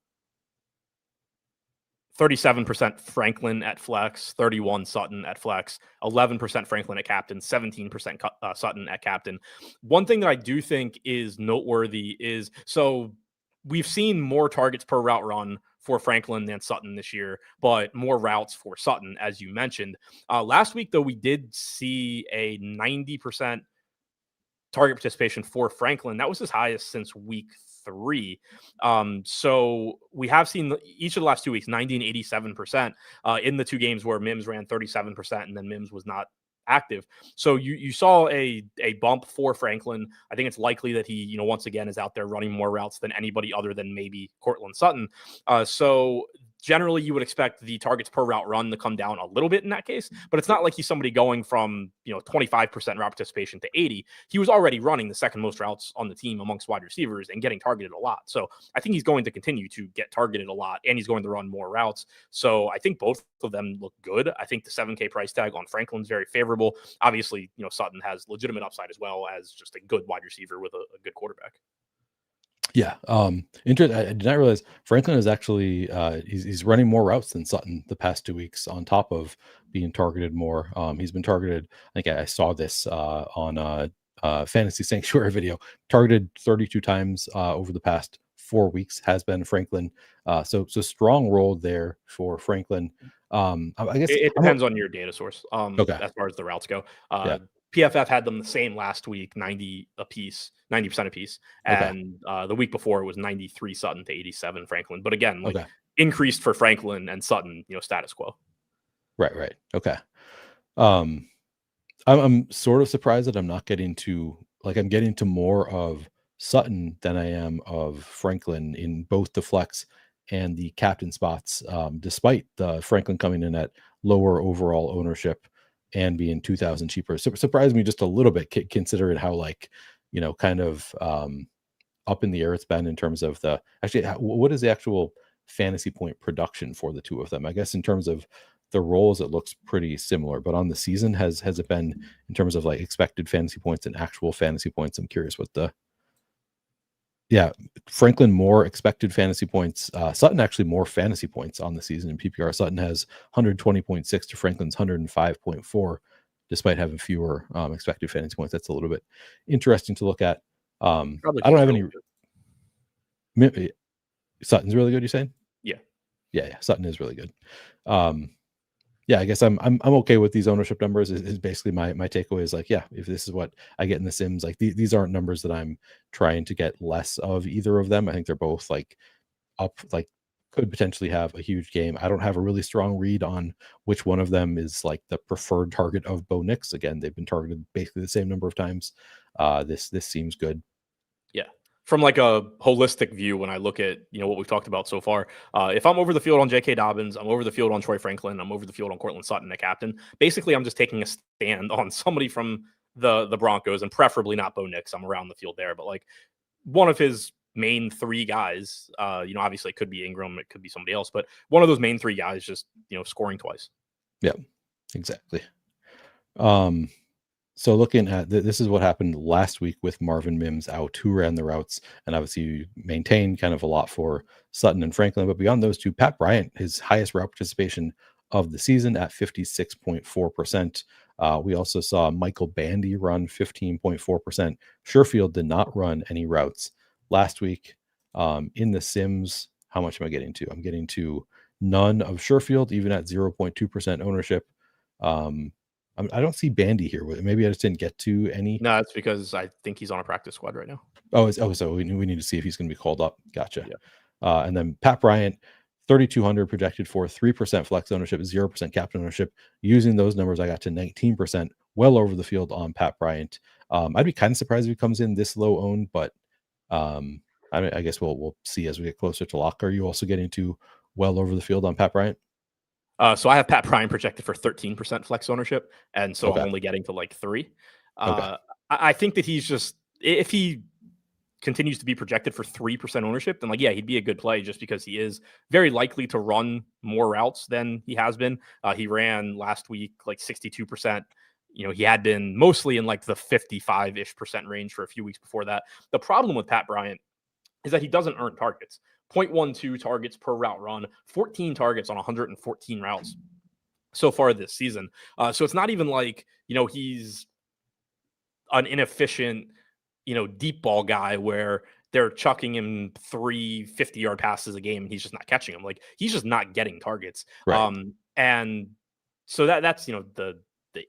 37% Franklin at flex, 31 Sutton at flex, 11% Franklin at captain, 17% Sutton at captain. One thing that I do think is noteworthy is, so we've seen more targets per route run for Franklin than Sutton this year, but more routes for Sutton, as you mentioned. Last week, though, we did see a 90% target participation for Franklin. That was his highest since week 3. So we have seen each of the last 2 weeks, 90 and 87% in the 2 games where Mims ran 37% and then Mims was not active. So you saw a bump for Franklin. I think it's likely that he, once again is out there running more routes than anybody other than maybe Cortland Sutton. So generally you would expect the targets per route run to come down a little bit in that case, but it's not like he's somebody going from 25% route participation to 80. He was already running the second most routes on the team amongst wide receivers and getting targeted a lot. So I think he's going to continue to get targeted a lot, and he's going to run more routes. So I think both of them look good. I think the 7K price tag on Franklin's very favorable. Obviously, Sutton has legitimate upside as well as just a good wide receiver with a good quarterback. Yeah. I did not realize Franklin is actually he's running more routes than Sutton the past 2 weeks on top of being targeted more. He's been targeted. I think I saw this on Fantasy Sanctuary video, targeted 32 times over the past 4 weeks has been Franklin. So strong role there for Franklin. I guess it depends on your data source. Okay. As far as the routes go. Yeah. PFF had them the same last week, 90% apiece. And the week before it was 93 Sutton to 87 Franklin. But again, increased for Franklin and Sutton, status quo. Right. Okay. I'm sort of surprised that I'm not getting to, I'm getting to more of Sutton than I am of Franklin in both the flex and the captain spots, despite the Franklin coming in at lower overall ownership and being 2,000 cheaper. Surprised me just a little bit, considering how kind of up in the air it's been in terms of what is the actual fantasy point production for the two of them? I guess in terms of the roles, it looks pretty similar, but on the season, has it been in terms of expected fantasy points and actual fantasy points? I'm curious what Franklin more expected fantasy points. Sutton actually more fantasy points on the season in PPR. Sutton has 120.6 to Franklin's 105.4, despite having fewer expected fantasy points. That's a little bit interesting to look at. I don't have any. Sutton's really good, you're saying? Yeah. Sutton is really good. I guess I'm okay with these ownership numbers. Is basically my takeaway is if this is what I get in the Sims, these aren't numbers that I'm trying to get less of either of them. I think they're both up, could potentially have a huge game. I don't have a really strong read on which one of them is the preferred target of Bo Nix. Again, they've been targeted basically the same number of times. This seems good. Yeah. From a holistic view, when I look at, what we've talked about so far, if I'm over the field on J.K. Dobbins, I'm over the field on Troy Franklin, I'm over the field on Cortland Sutton, the captain. Basically, I'm just taking a stand on somebody from the Broncos, and preferably not Bo Nix. I'm around the field there, but one of his main 3 guys, obviously it could be Ingram, it could be somebody else, but one of those main 3 guys just, scoring twice. Yeah, exactly. So looking at this is what happened last week with Marvin Mims out, who ran the routes, and obviously you maintain kind of a lot for Sutton and Franklin. But beyond those two, Pat Bryant, his highest route participation of the season at 56.4%. We also saw Michael Bandy run 15.4%. Sherfield did not run any routes last week. In the Sims, how much am I getting to? I'm getting to none of Sherfield, even at 0.2% ownership. I don't see Bandy here. Maybe I just didn't get to any. No, it's because I think he's on a practice squad right now. So we need to see if he's going to be called up. Gotcha. Yeah. And then Pat Bryant, 3,200 projected for 3% flex ownership, 0% captain ownership. Using those numbers, I got to 19%, well over the field on Pat Bryant. I'd be kind of surprised if he comes in this low owned, but I guess we'll see as we get closer to lock. Are you also getting to well over the field on Pat Bryant? So I have Pat Bryant projected for 13% flex ownership, and so I'm only getting to 3. I think that he's just, if he continues to be projected for 3% ownership, then he'd be a good play just because he is very likely to run more routes than he has been. He ran last week 62%. He had been mostly in the 55-ish% range for a few weeks before that. The problem with Pat Bryant is that he doesn't earn targets. 0.12 targets per route run, 14 targets on 114 routes so far this season. So it's not even like, he's an inefficient, deep ball guy where they're chucking him 3 50-yard passes a game and he's just not catching them. Like, he's just not getting targets. Right. And so that's, the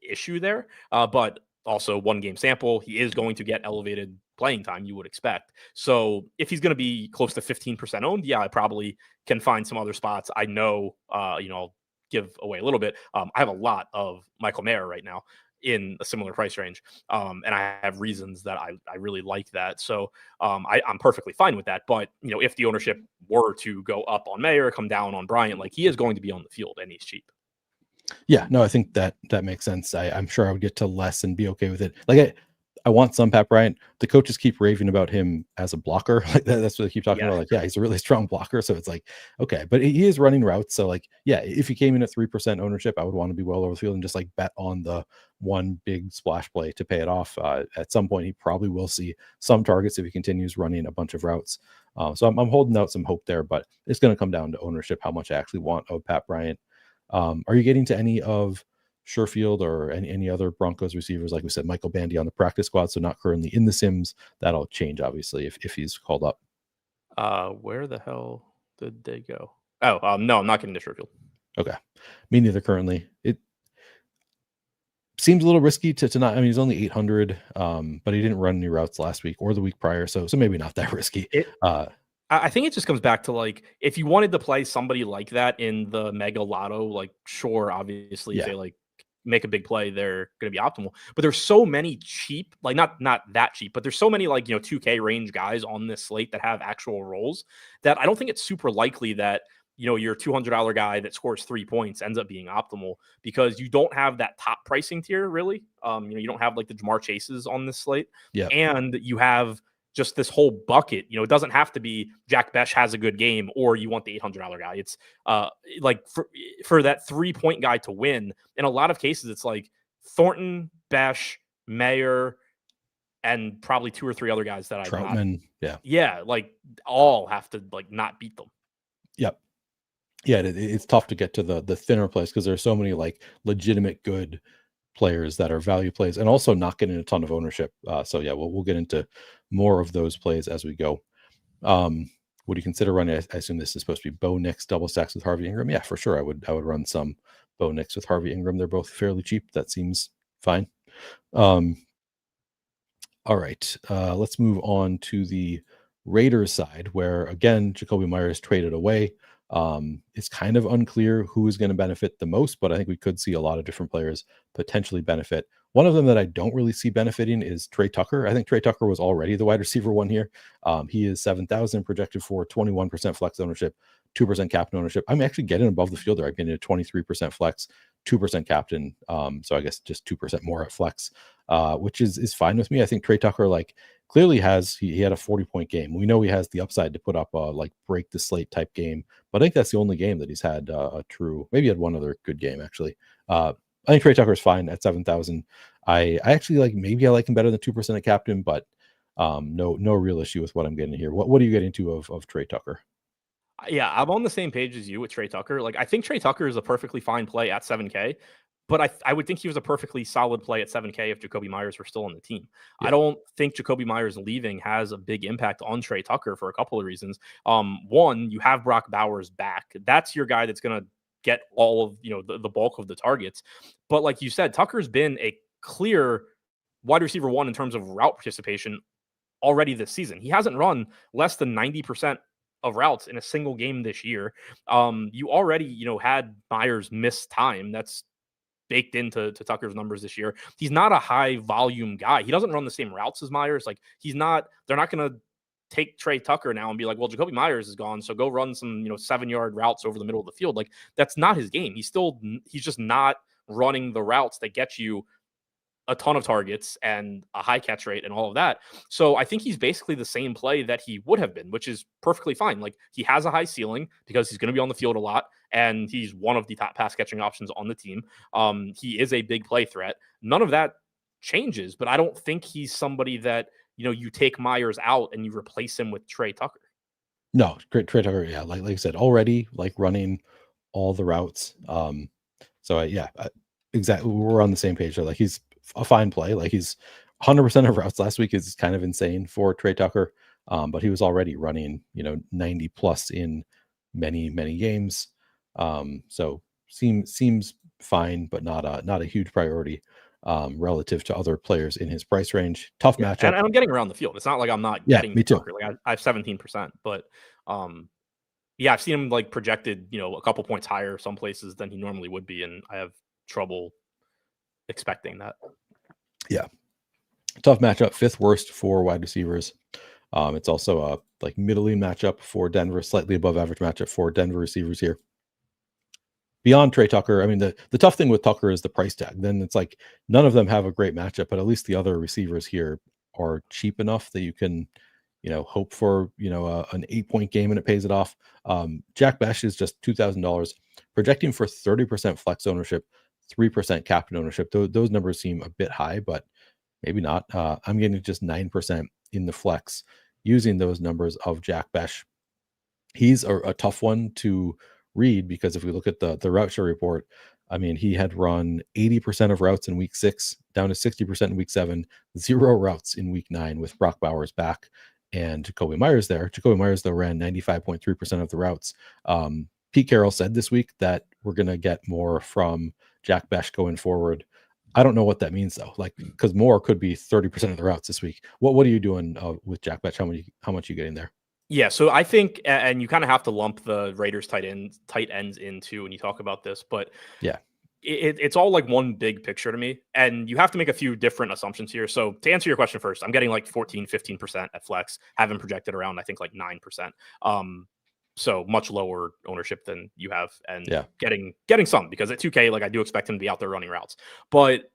issue there. But also 1 game sample, he is going to get elevated playing time, you would expect. So if he's going to be close to 15% owned, yeah, I probably can find some other spots. I know, I'll give away a little bit. I have a lot of Michael Mayer right now in a similar price range. And I have reasons that I really like that. So I'm perfectly fine with that. But, if the ownership were to go up on Mayer, come down on Bryant, like, he is going to be on the field and he's cheap. Yeah, no, I think that makes sense. I'm sure I would get to less and be okay with it. Like, I want some Pat Bryant. The coaches keep raving about him as a blocker. Like, that's what they keep talking about. Like, yeah, he's a really strong blocker. So it's like, okay, but he is running routes. So, like, yeah, if he came in at 3% ownership, I would want to be well over the field and just like bet on the one big splash play to pay it off. At some point, he probably will see some targets if he continues running a bunch of routes. So I'm holding out some hope there, but it's going to come down to ownership, how much I actually want of Pat Bryant. Are you getting to any of Sherfield or any other Broncos receivers? Like we said, Michael Bandy on the practice squad, so not currently in the Sims. That'll change, obviously, if he's called up. Where the hell did they go? Oh, no, I'm not getting to Sherfield. Okay. Me neither currently. It seems a little risky to not. I mean, he's only 800, but he didn't run any routes last week or the week prior, so maybe not that risky. I think it just comes back to, like, if you wanted to play somebody like that in the mega lotto, like, sure, obviously, if they like make a big play, they're going to be optimal. But there's so many cheap, like, not that cheap, but there's so many, like, 2K range guys on this slate that have actual roles that I don't think it's super likely that, your $200 guy that scores 3 points ends up being optimal, because you don't have that top pricing tier, really. You don't have, like, the Jamar Chases on this slate. Yeah. And you have just this whole bucket. It doesn't have to be Jack Besh has a good game or you want the $800 guy. It's like for that 3-point guy to win, in a lot of cases, it's like Thornton, Besh, Mayer, and probably 2 or 3 other guys that Troutman. Yeah. Like, all have to, like, not beat them. Yep. Yeah. It's tough to get to the thinner place because there's so many, like, legitimate good players that are value plays and also not getting a ton of ownership. So yeah, we'll get into more of those plays as we go. Would you consider running? I assume this is supposed to be Bo Nix double stacks with Harvey Ingram. Yeah, for sure. I would run some Bo Nix with Harvey Ingram. They're both fairly cheap. That seems fine. All right. Let's move on to the Raiders side, where again Jacoby Myers traded away. It's kind of unclear who is going to benefit the most, but I think we could see a lot of different players potentially benefit. One of them that I don't really see benefiting is Trey Tucker. I think Trey Tucker was already the wide receiver one here. He is 7,000 projected for 21% flex ownership, 2% captain ownership. I'm actually getting above the field there. I'm getting a 23% flex, 2% captain. So I guess just 2% more at flex, which is fine with me. I think Trey Tucker, like, clearly he had a 40-point game. We know he has the upside to put up a, like, break the slate type game, but I think that's the only game that he's had a true. Maybe he had one other good game actually. I think Trey Tucker is fine at 7,000. I actually maybe I like him better than 2% at captain, but no real issue with what I'm getting here. What are you getting to of Trey Tucker? Yeah, I'm on the same page as you with Trey Tucker. Like, I think Trey Tucker is a perfectly fine play at 7K, but I would think he was a perfectly solid play at 7K if Jacoby Myers were still on the team. Yeah. I don't think Jacoby Myers leaving has a big impact on Trey Tucker for a couple of reasons. One, you have Brock Bowers back. That's your guy that's going to get all of, the bulk of the targets. But like you said, Tucker's been a clear wide receiver one in terms of route participation already this season. He hasn't run less than 90% of routes in a single game this year. You already, had Myers miss time. That's baked into Tucker's numbers this year. He's not a high volume guy. He doesn't run the same routes as Myers. Like, they're not going to take Trey Tucker now and be like, well, Jacoby Myers is gone, so go run some, 7-yard routes over the middle of the field. Like, that's not his game. He's just not running the routes that get you a ton of targets and a high catch rate and all of that. So I think he's basically the same play that he would have been, which is perfectly fine. Like, he has a high ceiling because he's going to be on the field a lot and he's one of the top pass catching options on the team. He is a big play threat. None of that changes, but I don't think he's somebody that, you take Myers out and you replace him with Trey Tucker. No, Trey Tucker, yeah, like I said, already like running all the routes. Exactly, we're on the same page. Like he's a fine play. Like he's 100% of routes last week is kind of insane for Trey Tucker, but he was already running 90 plus in many games. So seems fine, but not a huge priority relative to other players in his price range. Tough Yeah, matchup. and I'm getting around the field. It's not like I'm not Yeah, getting me too. Tucker. Like I have 17%, but yeah, I've seen him like projected, a couple points higher some places than he normally would be, and I have trouble expecting that. Yeah, tough matchup. 5th worst for wide receivers. It's also a like middling matchup for Denver, slightly above average matchup for Denver receivers here. Beyond Trey Tucker, I mean, the tough thing with Tucker is the price tag. Then it's like none of them have a great matchup, but at least the other receivers here are cheap enough that you can, hope for, an 8-point game and it pays it off. Jack Besh is just $2,000, projecting for 30% flex ownership, 3% captain ownership. Those numbers seem a bit high, but maybe not. I'm getting just 9% in the flex using those numbers of Jack Besh. He's a tough one to read because if we look at the route share report, I mean, he had run 80% of routes in week 6, down to 60% in week 7, 0 routes in week 9 with Brock Bowers back and Jacoby Myers there. Jacoby Myers, though, ran 95.3% of the routes. Pete Carroll said this week that we're going to get more from Jack Besh going forward. I don't know what that means, though, like, because more could be 30% of the routes this week. What are you doing with Jack Besh? How much are you getting there? Yeah, so I think, and you kind of have to lump the Raiders tight ends into when you talk about this, but Yeah, it's all like one big picture to me, and you have to make a few different assumptions here. So to answer your question first, I'm getting like 14-15% at flex, having projected around I think like 9%. So much lower ownership than you have, and yeah, getting some, because at 2K, like I do expect him to be out there running routes. But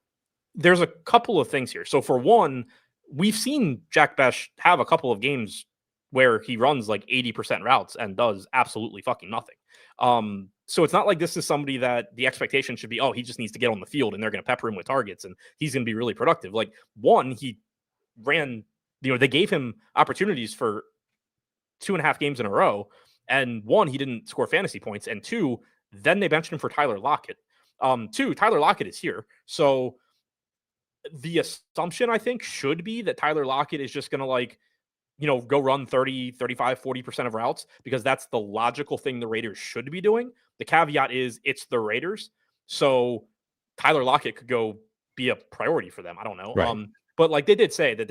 there's a couple of things here. So for one, we've seen Jack Besh have a couple of games where he runs like 80% routes and does absolutely fucking nothing. So it's not like this is somebody that the expectation should be, oh, he just needs to get on the field and they're going to pepper him with targets and he's going to be really productive. Like, one, he ran, they gave him opportunities for 2.5 games in a row. And one, he didn't score fantasy points. And two, then they benched him for Tyler Lockett. Two, Tyler Lockett is here. So the assumption, I think, should be that Tyler Lockett is just going to go run 30, 35, 40% of routes, because that's the logical thing the Raiders should be doing. The caveat is it's the Raiders. So Tyler Lockett could go be a priority for them. I don't know. right. But like they did say that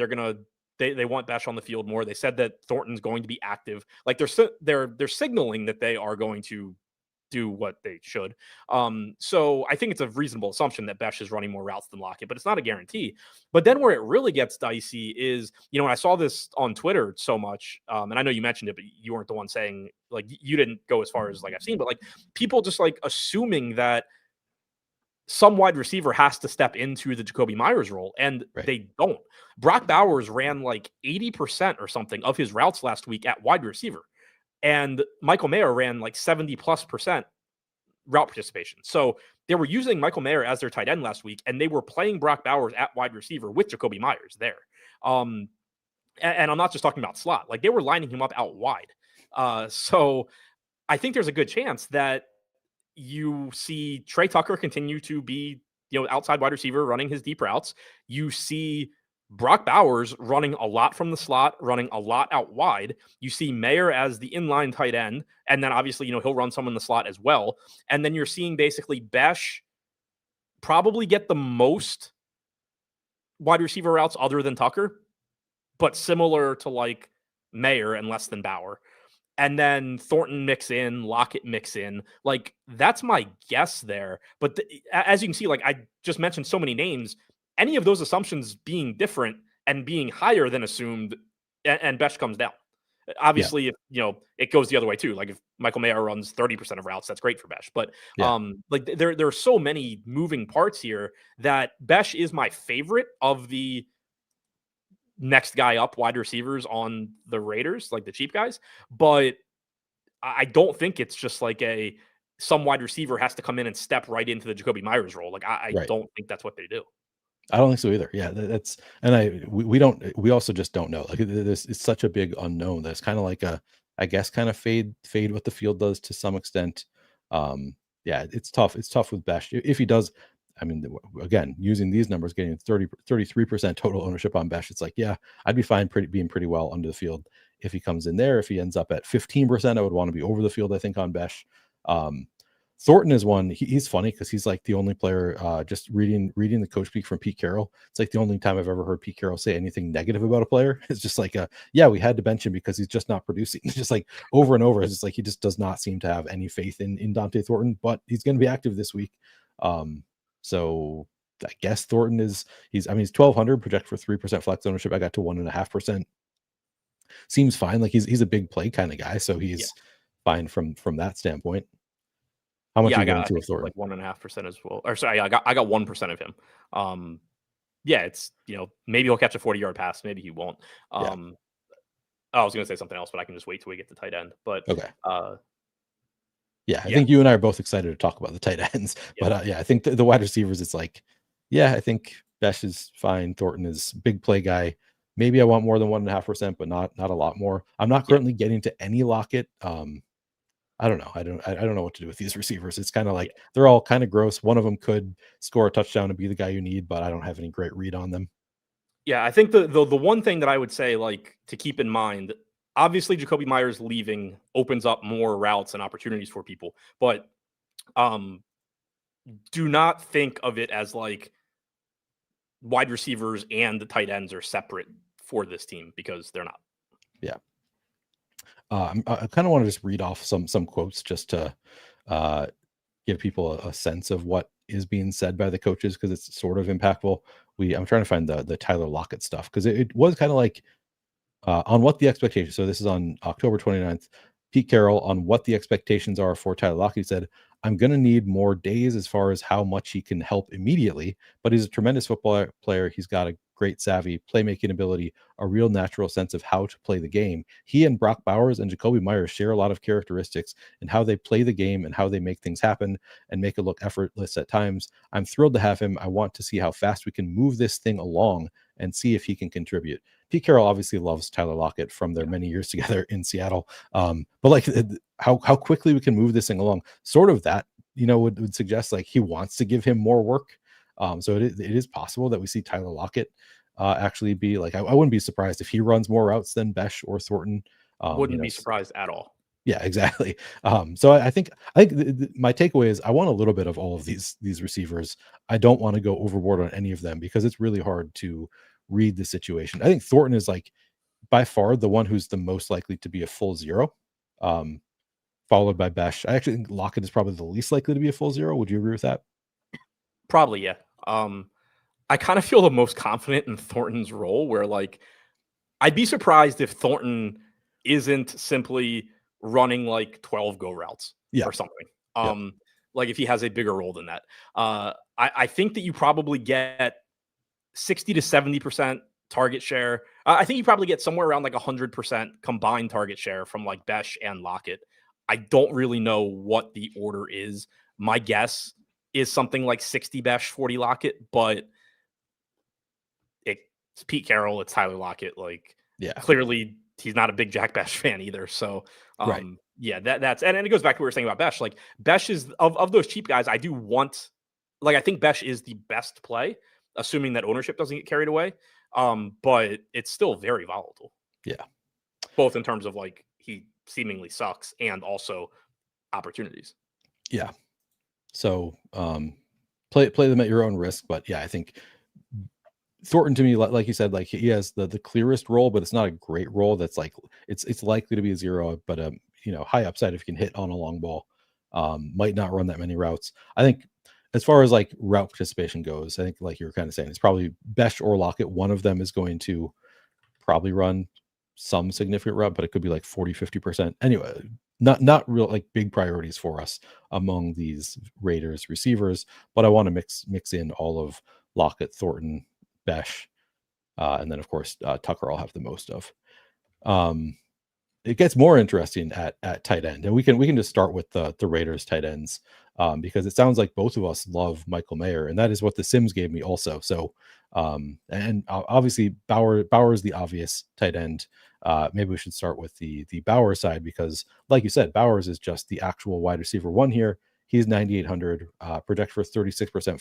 they want Besh on the field more. They said that Thornton's going to be active. Like they're signaling that they are going to do what they should. So I think it's a reasonable assumption that Besh is running more routes than Lockett, but it's not a guarantee. But then where it really gets dicey is, when I saw this on Twitter so much, and I know you mentioned it, but you weren't the one saying, like, you didn't go as far as like I've seen, but like people just like assuming that some wide receiver has to step into the Jacoby Myers role, and Right. they don't. Brock Bowers ran like 80% or something of his routes last week at wide receiver. And Michael Mayer ran like 70+% route participation. So they were using Michael Mayer as their tight end last week, and they were playing Brock Bowers at wide receiver with Jacoby Myers there. And I'm not just talking about slot. Like, they were lining him up out wide. So I think there's a good chance that you see Trey Tucker continue to be, outside wide receiver running his deep routes. You see Brock Bowers running a lot from the slot, running a lot out wide. You see Mayer as the inline tight end, and then obviously, he'll run some in the slot as well. And then you're seeing basically Besh probably get the most wide receiver routes other than Tucker, but similar to like Mayer and less than Bauer. And then Thornton mix in, Lockett mix in. Like, that's my guess there. But as you can see, like I just mentioned so many names, any of those assumptions being different and being higher than assumed, and Besh comes down. Obviously, if it goes the other way too. Like, if Michael Mayer runs 30% of routes, that's great for Besh. But like there are so many moving parts here that Besh is my favorite of the next guy up wide receivers on the Raiders, like the cheap guys. But I don't think it's just like some wide receiver has to come in and step right into the Jacoby Myers role. Like, I Right. don't think that's what they do. I don't think so either. Yeah, that's we also just don't know. Like, this is such a big unknown. That's kind of like I guess kind of fade what the field does to some extent. Yeah, it's tough. It's tough with Besh. If he does, I mean, again, using these numbers, getting 33% total ownership on Besh, it's like, yeah, I'd be fine being pretty well under the field if he comes in there. If he ends up at 15%, I would want to be over the field, I think, on Besh. Thornton is one. He's funny because he's like the only player. Just reading the coach speak from Pete Carroll, it's like the only time I've ever heard Pete Carroll say anything negative about a player. It's just like, yeah, we had to bench him because he's just not producing. It's just like over and over. It's just like he just does not seem to have any faith in Dante Thornton. But he's going to be active this week, so I guess Thornton he's 1,200 project for 3% flex ownership. I got to 1.5%. Seems fine. Like he's a big play kind of guy, so he's fine from that standpoint. How much are you going to with Thornton? Like 1.5% as well. Or sorry, I got 1% of him. Yeah, it's maybe he'll catch a 40-yard pass, maybe he won't. I was going to say something else, but I can just wait till we get to tight end. But okay. I think you and I are both excited to talk about the tight ends. But I think the wide receivers, it's like, I think Besh is fine. Thornton is big play guy. Maybe I want more than 1.5%, but not a lot more. I'm not currently getting to any Lockett. I don't know. I don't know what to do with these receivers. It's kind of like they're all kind of gross. One of them could score a touchdown and be the guy you need, but I don't have any great read on them. Yeah, I think the one thing that I would say, like, to keep in mind, obviously Jacoby Myers leaving opens up more routes and opportunities for people, but do not think of it as like wide receivers and the tight ends are separate for this team, because they're not. Yeah. I kind of want to just read off some quotes just to give people a sense of what is being said by the coaches, because it's sort of impactful. I'm trying to find the Tyler Lockett stuff, because it was kind of like on what the expectations. So this is on October 29th. Pete Carroll on what the expectations are for Tyler Lockett. He said, I'm going to need more days as far as how much he can help immediately, but he's a tremendous football player. He's got a great savvy, playmaking ability, a real natural sense of how to play the game. He and Brock Bowers and Jacoby Myers share a lot of characteristics in how they play the game and how they make things happen and make it look effortless at times. I'm thrilled to have him. I want to see how fast we can move this thing along and see if he can contribute. Pete Carroll obviously loves Tyler Lockett from their many years together in Seattle. But like how quickly we can move this thing along, sort of that, would suggest like he wants to give him more work. So it is possible that we see Tyler Lockett actually be like, I wouldn't be surprised if he runs more routes than Besh or Thornton. Wouldn't be surprised at all. Yeah, exactly. So I think my takeaway is I want a little bit of all of these receivers. I don't want to go overboard on any of them because it's really hard to read the situation. I think Thornton is like by far the one who's the most likely to be a full zero, followed by Besh. I actually think Lockett is probably the least likely to be a full zero. Would you agree with that? Probably, yeah. I kind of feel the most confident in Thornton's role, where like I'd be surprised if Thornton isn't simply running like 12 go routes or something. Like if he has a bigger role than that. I think that you probably get 60 to 70% target share. I think you probably get somewhere around like 100% combined target share from like Besh and Lockett. I don't really know what the order is. My guess is something like 60 Besh, 40 Lockett, but it's Pete Carroll, it's Tyler Lockett. Like, clearly he's not a big Jack Besh fan either. So, that's and it goes back to what we were saying about Besh. Like, Besh is of those cheap guys. I do want, like, I think Besh is the best play, assuming that ownership doesn't get carried away. But it's still very volatile. Yeah, both in terms of like he seemingly sucks and also opportunities. Yeah. So play them at your own risk. But yeah, I think Thornton, to me, like you said, like he has the clearest role, but it's not a great role. That's like it's likely to be a zero, but high upside if you can hit on a long ball. Might not run that many routes. I think as far as like route participation goes, I think like you were kind of saying, it's probably Besh or Lockett. One of them is going to probably run some significant route, but it could be like 40-50%. Anyway, not real like big priorities for us among these Raiders receivers, but I want to mix in all of Lockett, Thornton, Besh, and then of course Tucker I'll have the most of. It gets more interesting at tight end, and we can just start with the Raiders tight ends. because it sounds like both of us love Michael Mayer, and that is what the Sims gave me also. So, and obviously Bauer's the obvious tight end. Maybe we should start with the Bauer side, because like you said, Bowers is just the actual wide receiver one here. He's 9,800, project for 36%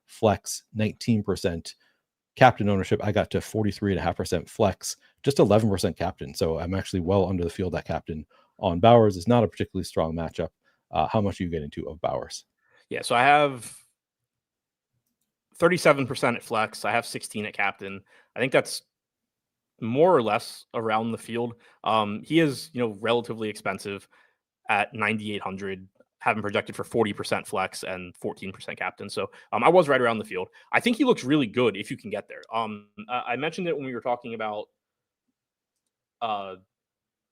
flex, 19% captain ownership. I got to 43.5% flex, just 11% captain. So I'm actually well under the field at captain on Bowers. It's not a particularly strong matchup. How much are you getting to of Bowers? Yeah, so I have 37% at flex. I have 16 at captain. I think that's more or less around the field. He is, relatively expensive at 9,800, having projected for 40% flex and 14% captain. So I was right around the field. I think he looks really good if you can get there. I mentioned it when we were talking about the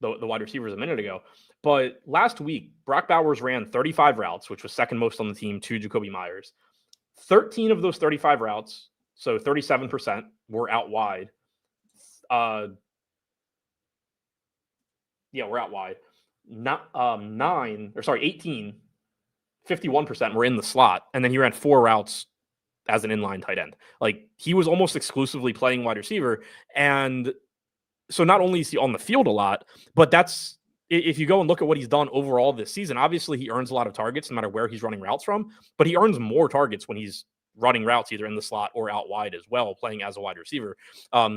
wide receivers a minute ago, but last week, Brock Bowers ran 35 routes, which was second most on the team to Jakobi Meyers. 13 of those 35 routes, so 37%, were out wide. We're out wide. 18, 51% were in the slot, and then he ran 4 routes as an inline tight end. Like, he was almost exclusively playing wide receiver, and so not only is he on the field a lot, but that's, if you go and look at what he's done overall this season, obviously he earns a lot of targets no matter where he's running routes from, but he earns more targets when he's running routes either in the slot or out wide as well, playing as a wide receiver.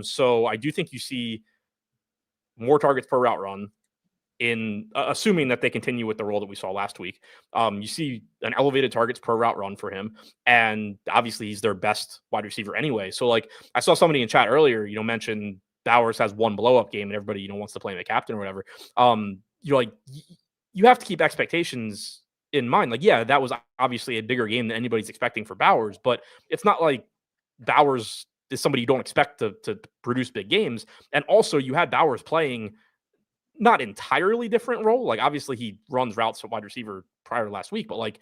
So I do think you see more targets per route run, in assuming that they continue with the role that we saw last week. You see an elevated targets per route run for him, and obviously he's their best wide receiver anyway. So, like, I saw somebody in chat earlier, mention Bowers has one blow up game and everybody, wants to play him a captain or whatever. You have to keep expectations in mind. Like, yeah, that was obviously a bigger game than anybody's expecting for Bowers, but it's not like Bowers is somebody you don't expect to produce big games. And also, you had Bowers playing not entirely different role. Like, obviously he runs routes to wide receiver prior to last week, but like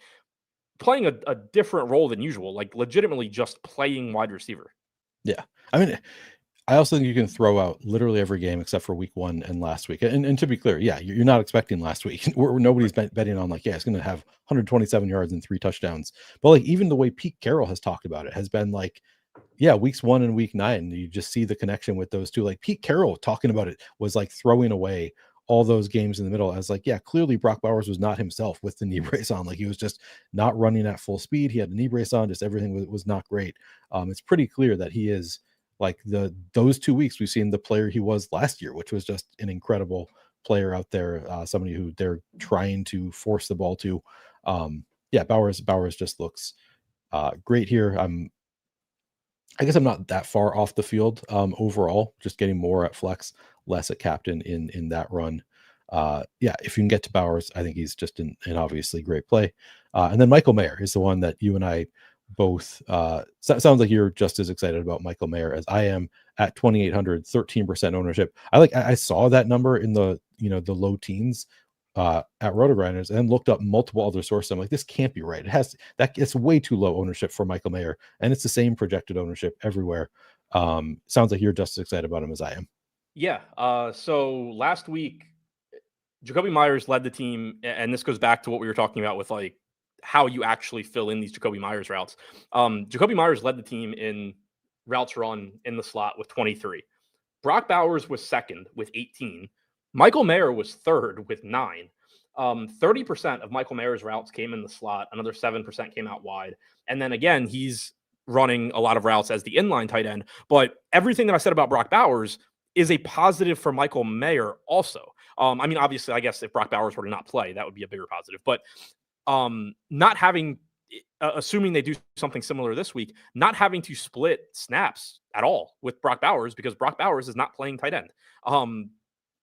playing a different role than usual, like legitimately just playing wide receiver. Yeah. I mean, I also think you can throw out literally every game except for week 1 and last week. And to be clear, yeah, you're not expecting last week. Nobody's betting on like, yeah, it's going to have 127 yards and 3 touchdowns. But like, even the way Pete Carroll has talked about it has been like, yeah, weeks 1 and week 9, you just see the connection with those two. Like, Pete Carroll talking about it was like throwing away all those games in the middle as like, yeah, clearly Brock Bowers was not himself with the knee brace on. Like, he was just not running at full speed. He had the knee brace on, just everything was not great. It's pretty clear that he is like those 2 weeks we've seen the player he was last year, which was just an incredible player out there, somebody who they're trying to force the ball to. Bowers just looks great here. I guess I'm not that far off the field overall, just getting more at flex, less at captain in that run. If you can get to Bowers, I think he's just an obviously great play. And then Michael Mayer is the one that you and I both sounds like you're just as excited about Michael Mayer as I am at 2,800, 13% ownership. I saw that number in the the low teens at RotoGrinders and looked up multiple other sources. I'm like, this can't be right. It's way too low ownership for Michael Mayer, and it's the same projected ownership everywhere. Sounds like you're just as excited about him as I am. Yeah. So last week, Jakobi Meyers led the team, and this goes back to what we were talking about with like how you actually fill in these Jakobi Meyers routes. Jakobi Meyers led the team in routes run in the slot with 23. Brock Bowers was second with 18. Michael Mayer was third with 9. 30% of Michael Mayer's routes came in the slot. Another 7% came out wide. And then again, he's running a lot of routes as the inline tight end. But everything that I said about Brock Bowers is a positive for Michael Mayer also. Obviously, I guess if Brock Bowers were to not play, that would be a bigger positive. But not having, assuming they do something similar this week, not having to split snaps at all with Brock Bowers because Brock Bowers is not playing tight end,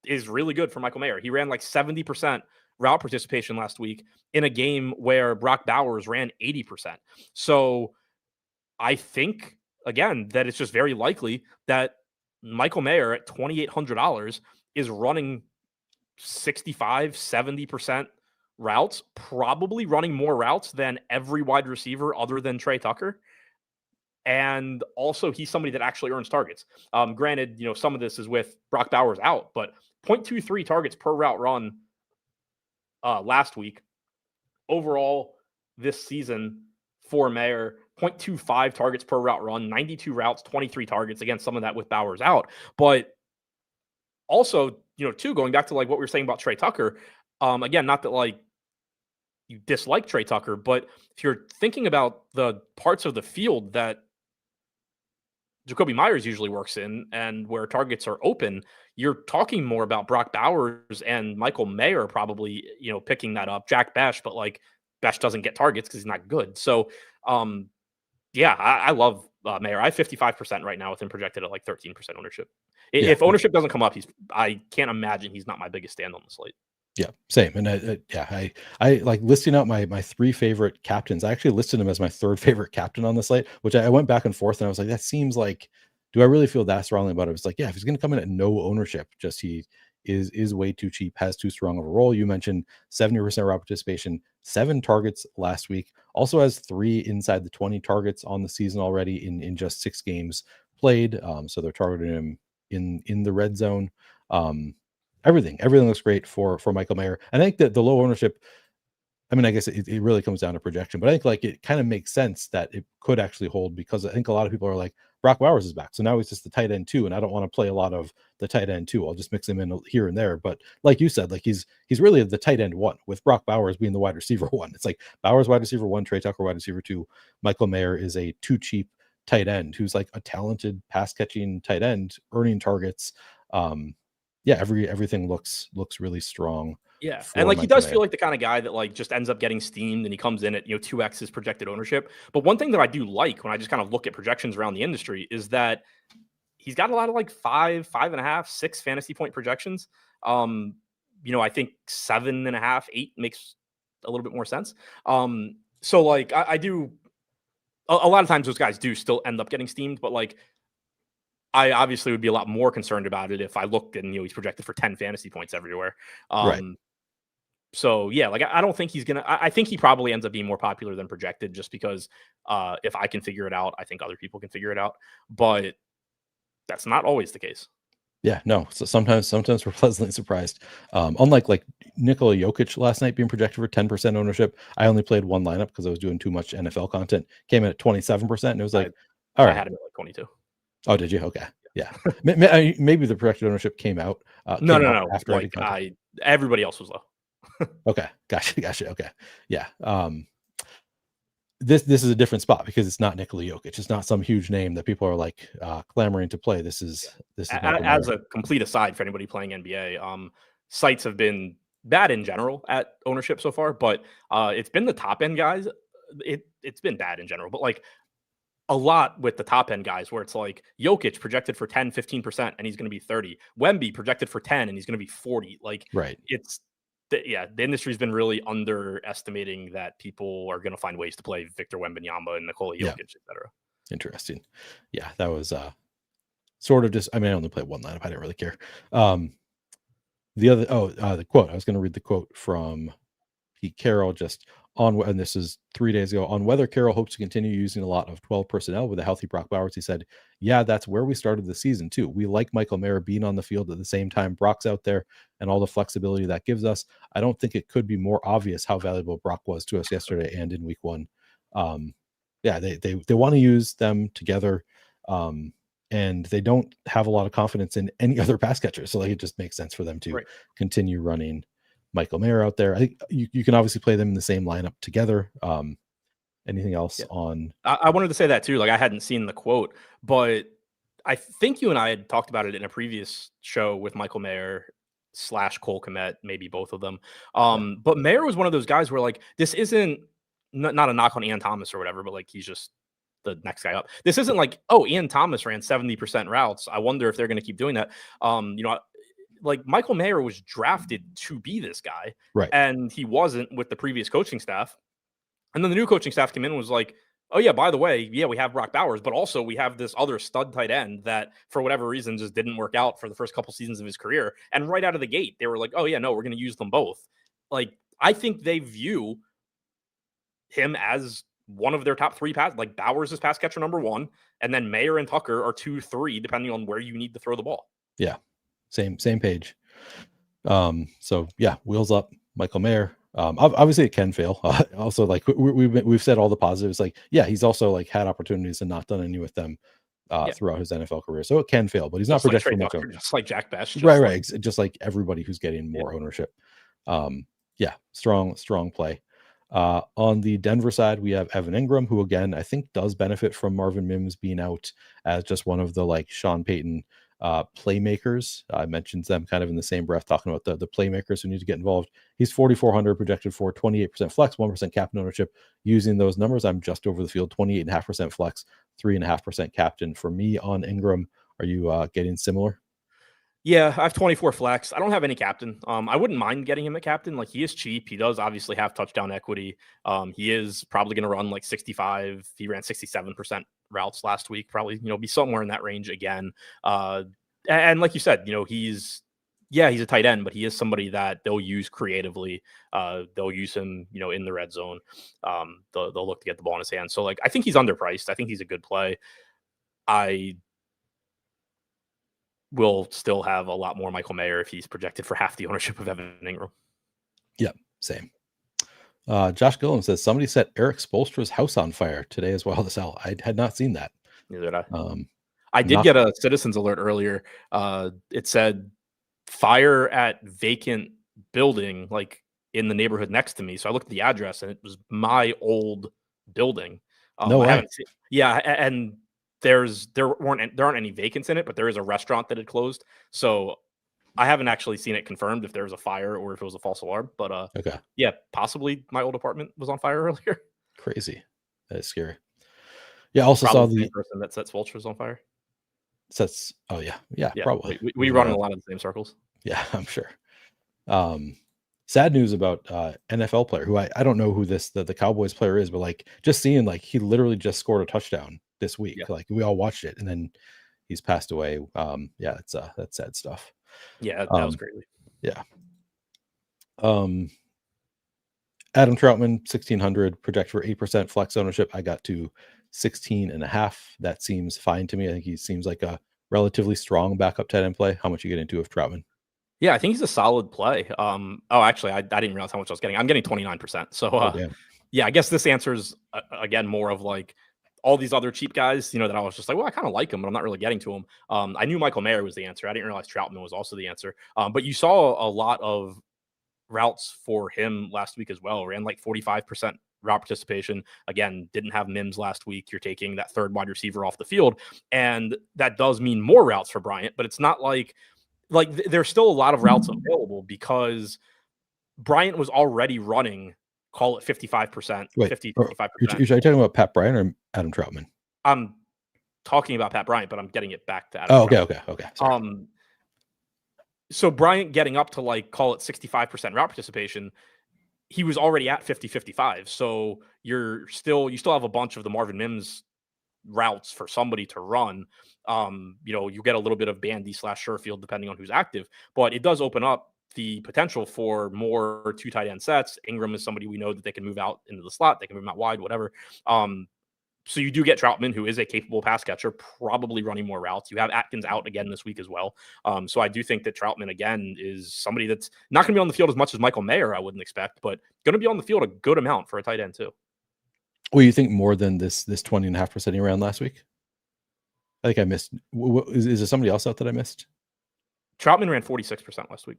is really good for Michael Mayer. He ran like 70% route participation last week in a game where Brock Bowers ran 80%. So I think, again, that it's just very likely that Michael Mayer at $2,800 is running 65, 70% routes, probably running more routes than every wide receiver other than Trey Tucker. And also, he's somebody that actually earns targets. Granted, some of this is with Brock Bowers out, but 0.23 targets per route run last week. Overall, this season for Mayer, 0.25 targets per route run, 92 routes, 23 targets. Again, some of that with Bowers out. But also, too, going back to like what we were saying about Trey Tucker, again, not that like you dislike Trey Tucker, but if you're thinking about the parts of the field that Jacoby Myers usually works in and where targets are open, you're talking more about Brock Bowers and Michael Mayer probably, picking that up. Jack Besh, but like Besh doesn't get targets because he's not good. So, I love Mayer. I have 55% right now with him projected at like 13% ownership. Yeah. If ownership doesn't come up, I can't imagine he's not my biggest stand on the slate. Yeah, same. And I like listing out my 3 favorite captains. I actually listed him as my 3rd favorite captain on the slate, which I went back and forth and I was like, that seems like, do I really feel that strongly about it? It's like, yeah, if he's going to come in at no ownership, just he is way too cheap, has too strong of a role. You mentioned 70% route participation, 7 targets last week, also has 3 inside the 20 targets on the season already in just 6 games played. So they're targeting him in the red zone. Everything looks great for Michael Mayer. I think that the low ownership, I mean, I guess it really comes down to projection, but I think like it kind of makes sense that it could actually hold, because I think a lot of people are like, Brock Bowers is back, so now he's just the tight end 2, and I don't want to play a lot of the tight end 2. I'll just mix him in here and there. But like you said, like he's really the tight end 1, with Brock Bowers being the wide receiver 1. It's like Bowers wide receiver 1, Trey Tucker wide receiver 2. Michael Mayer is a too cheap tight end who's like a talented pass catching tight end, earning targets. Everything looks really strong. Yeah, and like he does feel like the kind of guy that like just ends up getting steamed, and he comes in at 2x his projected ownership. But one thing that I do like when I just kind of look at projections around the industry is that he's got a lot of like 5, 5.5, 6 fantasy point projections. I think 7.5, 8 makes a little bit more sense. So like I do a lot of times those guys do still end up getting steamed, but like I obviously would be a lot more concerned about it if I looked and he's projected for 10 fantasy points everywhere. Right. So yeah, like I don't think he's gonna. I think he probably ends up being more popular than projected, just because if I can figure it out, I think other people can figure it out. But that's not always the case. Yeah, no. So sometimes we're pleasantly surprised. Unlike like Nikola Jokic last night being projected for 10% ownership, I only played one lineup because I was doing too much NFL content. Came in at 27%, and it was like, all right, I had him at like 22. Oh, did you? Okay, yeah. Maybe the projected ownership came out. No. After like everybody else was low. Okay, gotcha. Okay, yeah. This is a different spot because it's not Nikola Jokic. It's not some huge name that people are like clamoring to play. This is as a complete aside for anybody playing NBA. Sites have been bad in general at ownership so far, but it's been the top end guys. It's been bad in general, but like a lot with the top end guys where it's like Jokic projected for 10, 15%, and he's going to be 30. Wemby projected for 10 and he's going to be 40. Like, right. The industry's been really underestimating that people are going to find ways to play Victor Wembanyama and Nikola Jokic, etc. Interesting. Yeah, that was sort of just, I mean, I only played one lineup. I didn't really care. The quote, I was going to read the quote from Pete Carroll just on, and this is 3 days ago, on whether Carroll hopes to continue using a lot of 12 personnel with a healthy Brock Bowers. He said, yeah, that's where we started the season too. We like Michael Mayer being on the field at the same time Brock's out there and all the flexibility that gives us. I don't think it could be more obvious how valuable Brock was to us yesterday and in week 1. They want to use them together. And they don't have a lot of confidence in any other pass catchers. So like, it just makes sense for them to continue running Michael Mayer out there. I think you can obviously play them in the same lineup together. Anything else on? I wanted to say that too. Like, I hadn't seen the quote, but I think you and I had talked about it in a previous show with Michael Mayer / Cole Kmet, maybe both of them. But Mayer was one of those guys where like, this isn't not a knock on Ian Thomas or whatever, but like, he's just the next guy up. This isn't like, oh, Ian Thomas ran 70% routes. I wonder if they're going to keep doing that. Like Michael Mayer was drafted to be this guy, right? And he wasn't with the previous coaching staff. And then the new coaching staff came in and was like, oh yeah, by the way, we have Brock Bowers, but also we have this other stud tight end that for whatever reason just didn't work out for the first couple seasons of his career. And right out of the gate, they were like, oh yeah, no, we're going to use them both. Like, I think they view him as one of their top 3 like Bowers is pass catcher number 1, and then Mayer and Tucker are 2, 3, depending on where you need to throw the ball. Yeah. Same page. So yeah, wheels up Michael Mayer. Obviously it can fail. Also, like we've said all the positives. Like, yeah, he's also like had opportunities and not done any with them throughout his NFL career, so it can fail. But he's not projected for much ownership. Just like Jack Best, Right. Just like everybody who's getting more ownership. Yeah, strong play. On the Denver side, we have Evan Ingram, who again I think does benefit from Marvin Mims being out as just one of the like Sean Payton playmakers. I mentioned them kind of in the same breath, talking about the playmakers who need to get involved. He's 4,400 projected for 28% flex, 1% captain ownership. Using those numbers, I'm just over the field, 28.5% flex, 3.5% captain for me on Ingram. Are you getting similar? Yeah, I have 24 flex. I don't have any captain. I wouldn't mind getting him a captain. Like, he is cheap. He does obviously have touchdown equity. He is probably going to run like 65. He ran 67% routes last week. Probably, be somewhere in that range again. And like you said, he's a tight end, but he is somebody that they'll use creatively. They'll use him, in the red zone. They'll look to get the ball in his hands. So, like, I think he's underpriced. I think he's a good play. I will still have a lot more Michael Mayer if he's projected for half the ownership of Evan Ingram. Yep, same. Josh Gillum says somebody set Eric Spoelstra's house on fire today as well as hell. I had not seen that. Neither did I. I did get a citizens alert earlier. It said fire at vacant building, like in the neighborhood next to me. So I looked at the address and it was my old building. No way. I haven't seen, and there aren't any vacants in it, but there is a restaurant that had closed. So I haven't actually seen it confirmed if there was a fire or if it was a false alarm. But okay, yeah, possibly my old apartment was on fire earlier. Crazy. That is scary. Yeah, I also probably saw the person that sets vultures on fire. Yeah, probably. We run in a lot of the same circles. Yeah, I'm sure. Sad news about NFL player who I don't know who the Cowboys player is, but like just seeing like he literally just scored a touchdown this week. Yeah. Like we all watched it, and then he's passed away. That's sad stuff. Yeah, that was great. Yeah. Adam Troutman, 1,600, project for 8% flex ownership. I got to 16.5. That seems fine to me. I think he seems like a relatively strong backup tight end play. How much you get into of Troutman? Yeah, I think he's a solid play. Actually, I didn't realize how much I was getting. I'm getting 29%. So, yeah, I guess this answers again more of like all these other cheap guys, that I was just like, well, I kind of like him, but I'm not really getting to him. I knew Michael Mayer was the answer. I didn't realize Troutman was also the answer. But you saw a lot of routes for him last week as well. Ran like 45% route participation. Again, didn't have Mims last week. You're taking that third wide receiver off the field. And that does mean more routes for Bryant, but it's not like there's still a lot of routes available because Bryant was already running, call it 55%, 55%. You're talking about Pat Bryant or Adam Troutman? I'm talking about Pat Bryant, but I'm getting it back to Adam Troutman. Okay. Sorry. So Bryant getting up to like, call it 65% route participation, he was already at 50-55. So you still have a bunch of the Marvin Mims routes for somebody to run. You get a little bit of Bandy / Sherfield depending on who's active, but it does open up the potential for more two tight end sets. Ingram is somebody we know that they can move out into the slot, they can move him out wide, whatever. So you do get Troutman, who is a capable pass catcher, probably running more routes. You have Atkins out again this week as well. So I do think that Troutman, again, is somebody that's not going to be on the field as much as Michael Mayer, I wouldn't expect, but going to be on the field a good amount for a tight end too. Well, you think more than this 20.5% he ran last week? I think I missed. Is there somebody else out that I missed? Troutman ran 46% last week.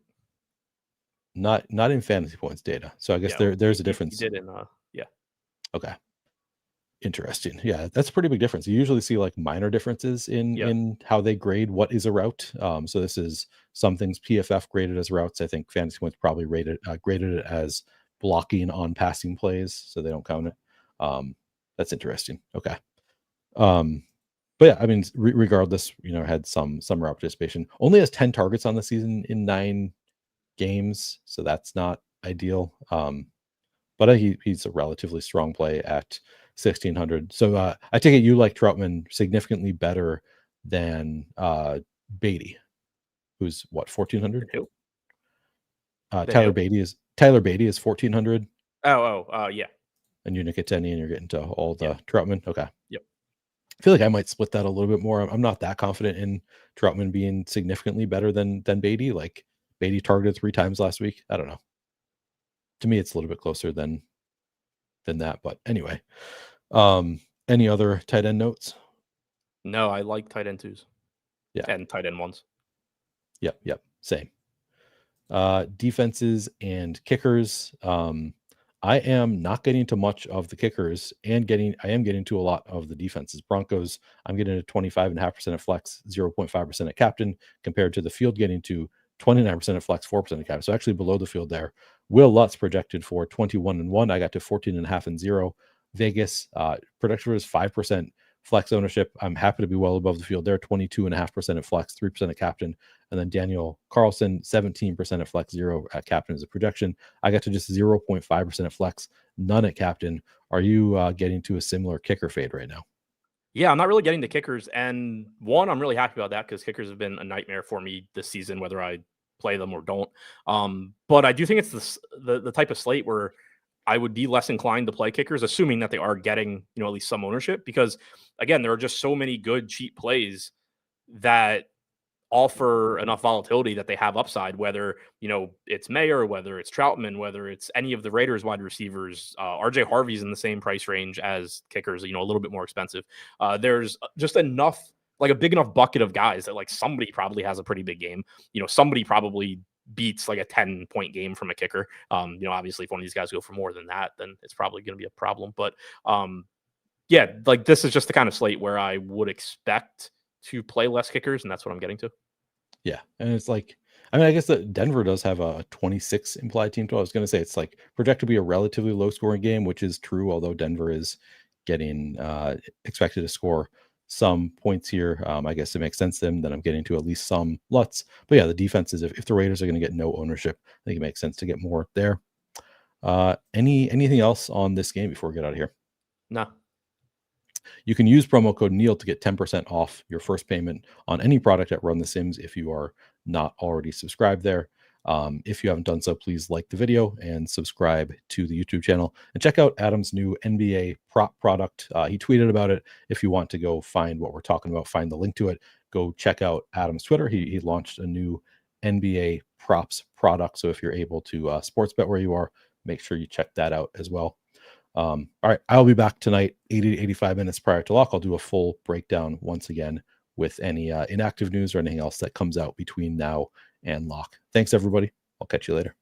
Not in fantasy points data. So I guess there's a difference. He did in Okay. Interesting. Yeah, that's a pretty big difference. You usually see like minor differences in how they grade what is a route. So this is some things PFF graded as routes. I think fantasy points probably graded it as blocking on passing plays, so they don't count it. That's interesting. Okay. But yeah, I mean, regardless, had some route participation. Only has 10 targets on the season in 9 games, so that's not ideal. But he's a relatively strong play at 1,600. So I take it you like Troutman significantly better than Beatty, who's what, 1,400? Who? Tyler Beatty is 1,400. Yeah. And you're getting and you're getting to all the Troutman. Okay. Yep. I feel like I might split that a little bit more. I'm not that confident in Troutman being significantly better than Beatty. Like Beatty targeted 3 times last week. I don't know. to me, it's a little bit closer than that. But anyway, any other tight end notes? No, I like tight end 2s. Yeah. And tight end 1s. Yep. Same. Defenses and kickers. I am not getting to much of the kickers and I am getting to a lot of the defenses. Broncos, I'm getting to 25.5% at flex, 0.5% at captain, compared to the field getting to 29% at flex, 4% at captain. So actually below the field there. Will Lutz projected for 21-1. I got to 14.5 and 0. Vegas projection was 5% flex ownership. I'm happy to be well above the field there, 22.5% at flex, 3% at captain. And then Daniel Carlson, 17% at flex, 0 at captain as a projection. I got to just 0.5% at flex, none at captain. Are you getting to a similar kicker fade right now? Yeah, I'm not really getting the kickers. And one, I'm really happy about that because kickers have been a nightmare for me this season, whether I play them or don't. But I do think it's the type of slate where I would be less inclined to play kickers, assuming that they are getting, at least some ownership, because again, there are just so many good cheap plays that offer enough volatility that they have upside, whether, it's Mayer, whether it's Troutman, whether it's any of the Raiders wide receivers. RJ Harvey's in the same price range as kickers, a little bit more expensive. There's just enough, like a big enough bucket of guys that like somebody probably has a pretty big game. Somebody probably beats like a 10-point game from a kicker. Obviously if one of these guys go for more than that, then it's probably going to be a problem. But yeah, like this is just the kind of slate where I would expect to play less kickers, and that's what I'm getting to. Yeah, and it's like, I guess that Denver does have a 26 implied team total. I was going to say it's like projected to be a relatively low scoring game, which is true, although Denver is getting expected to score some points here. I guess it makes sense to them that I'm getting to at least some Lutz. But yeah, the defenses, if the Raiders are going to get no ownership, I think it makes sense to get more there. Anything else on this game before we get out of here? No. You can use promo code Neil to get 10% off your first payment on any product at Run the Sims if you are not already subscribed there. If you haven't done so, please like the video and subscribe to the YouTube channel and check out Adam's new NBA prop product. He tweeted about it. If you want to go find what we're talking about, find the link to it, go check out Adam's Twitter. He launched a new NBA props product. So if you're able to sports bet where you are, make sure you check that out as well. All right, I'll be back tonight, 80 to 85 minutes prior to lock. I'll do a full breakdown once again with any inactive news or anything else that comes out between now and lock. Thanks, everybody. I'll catch you later.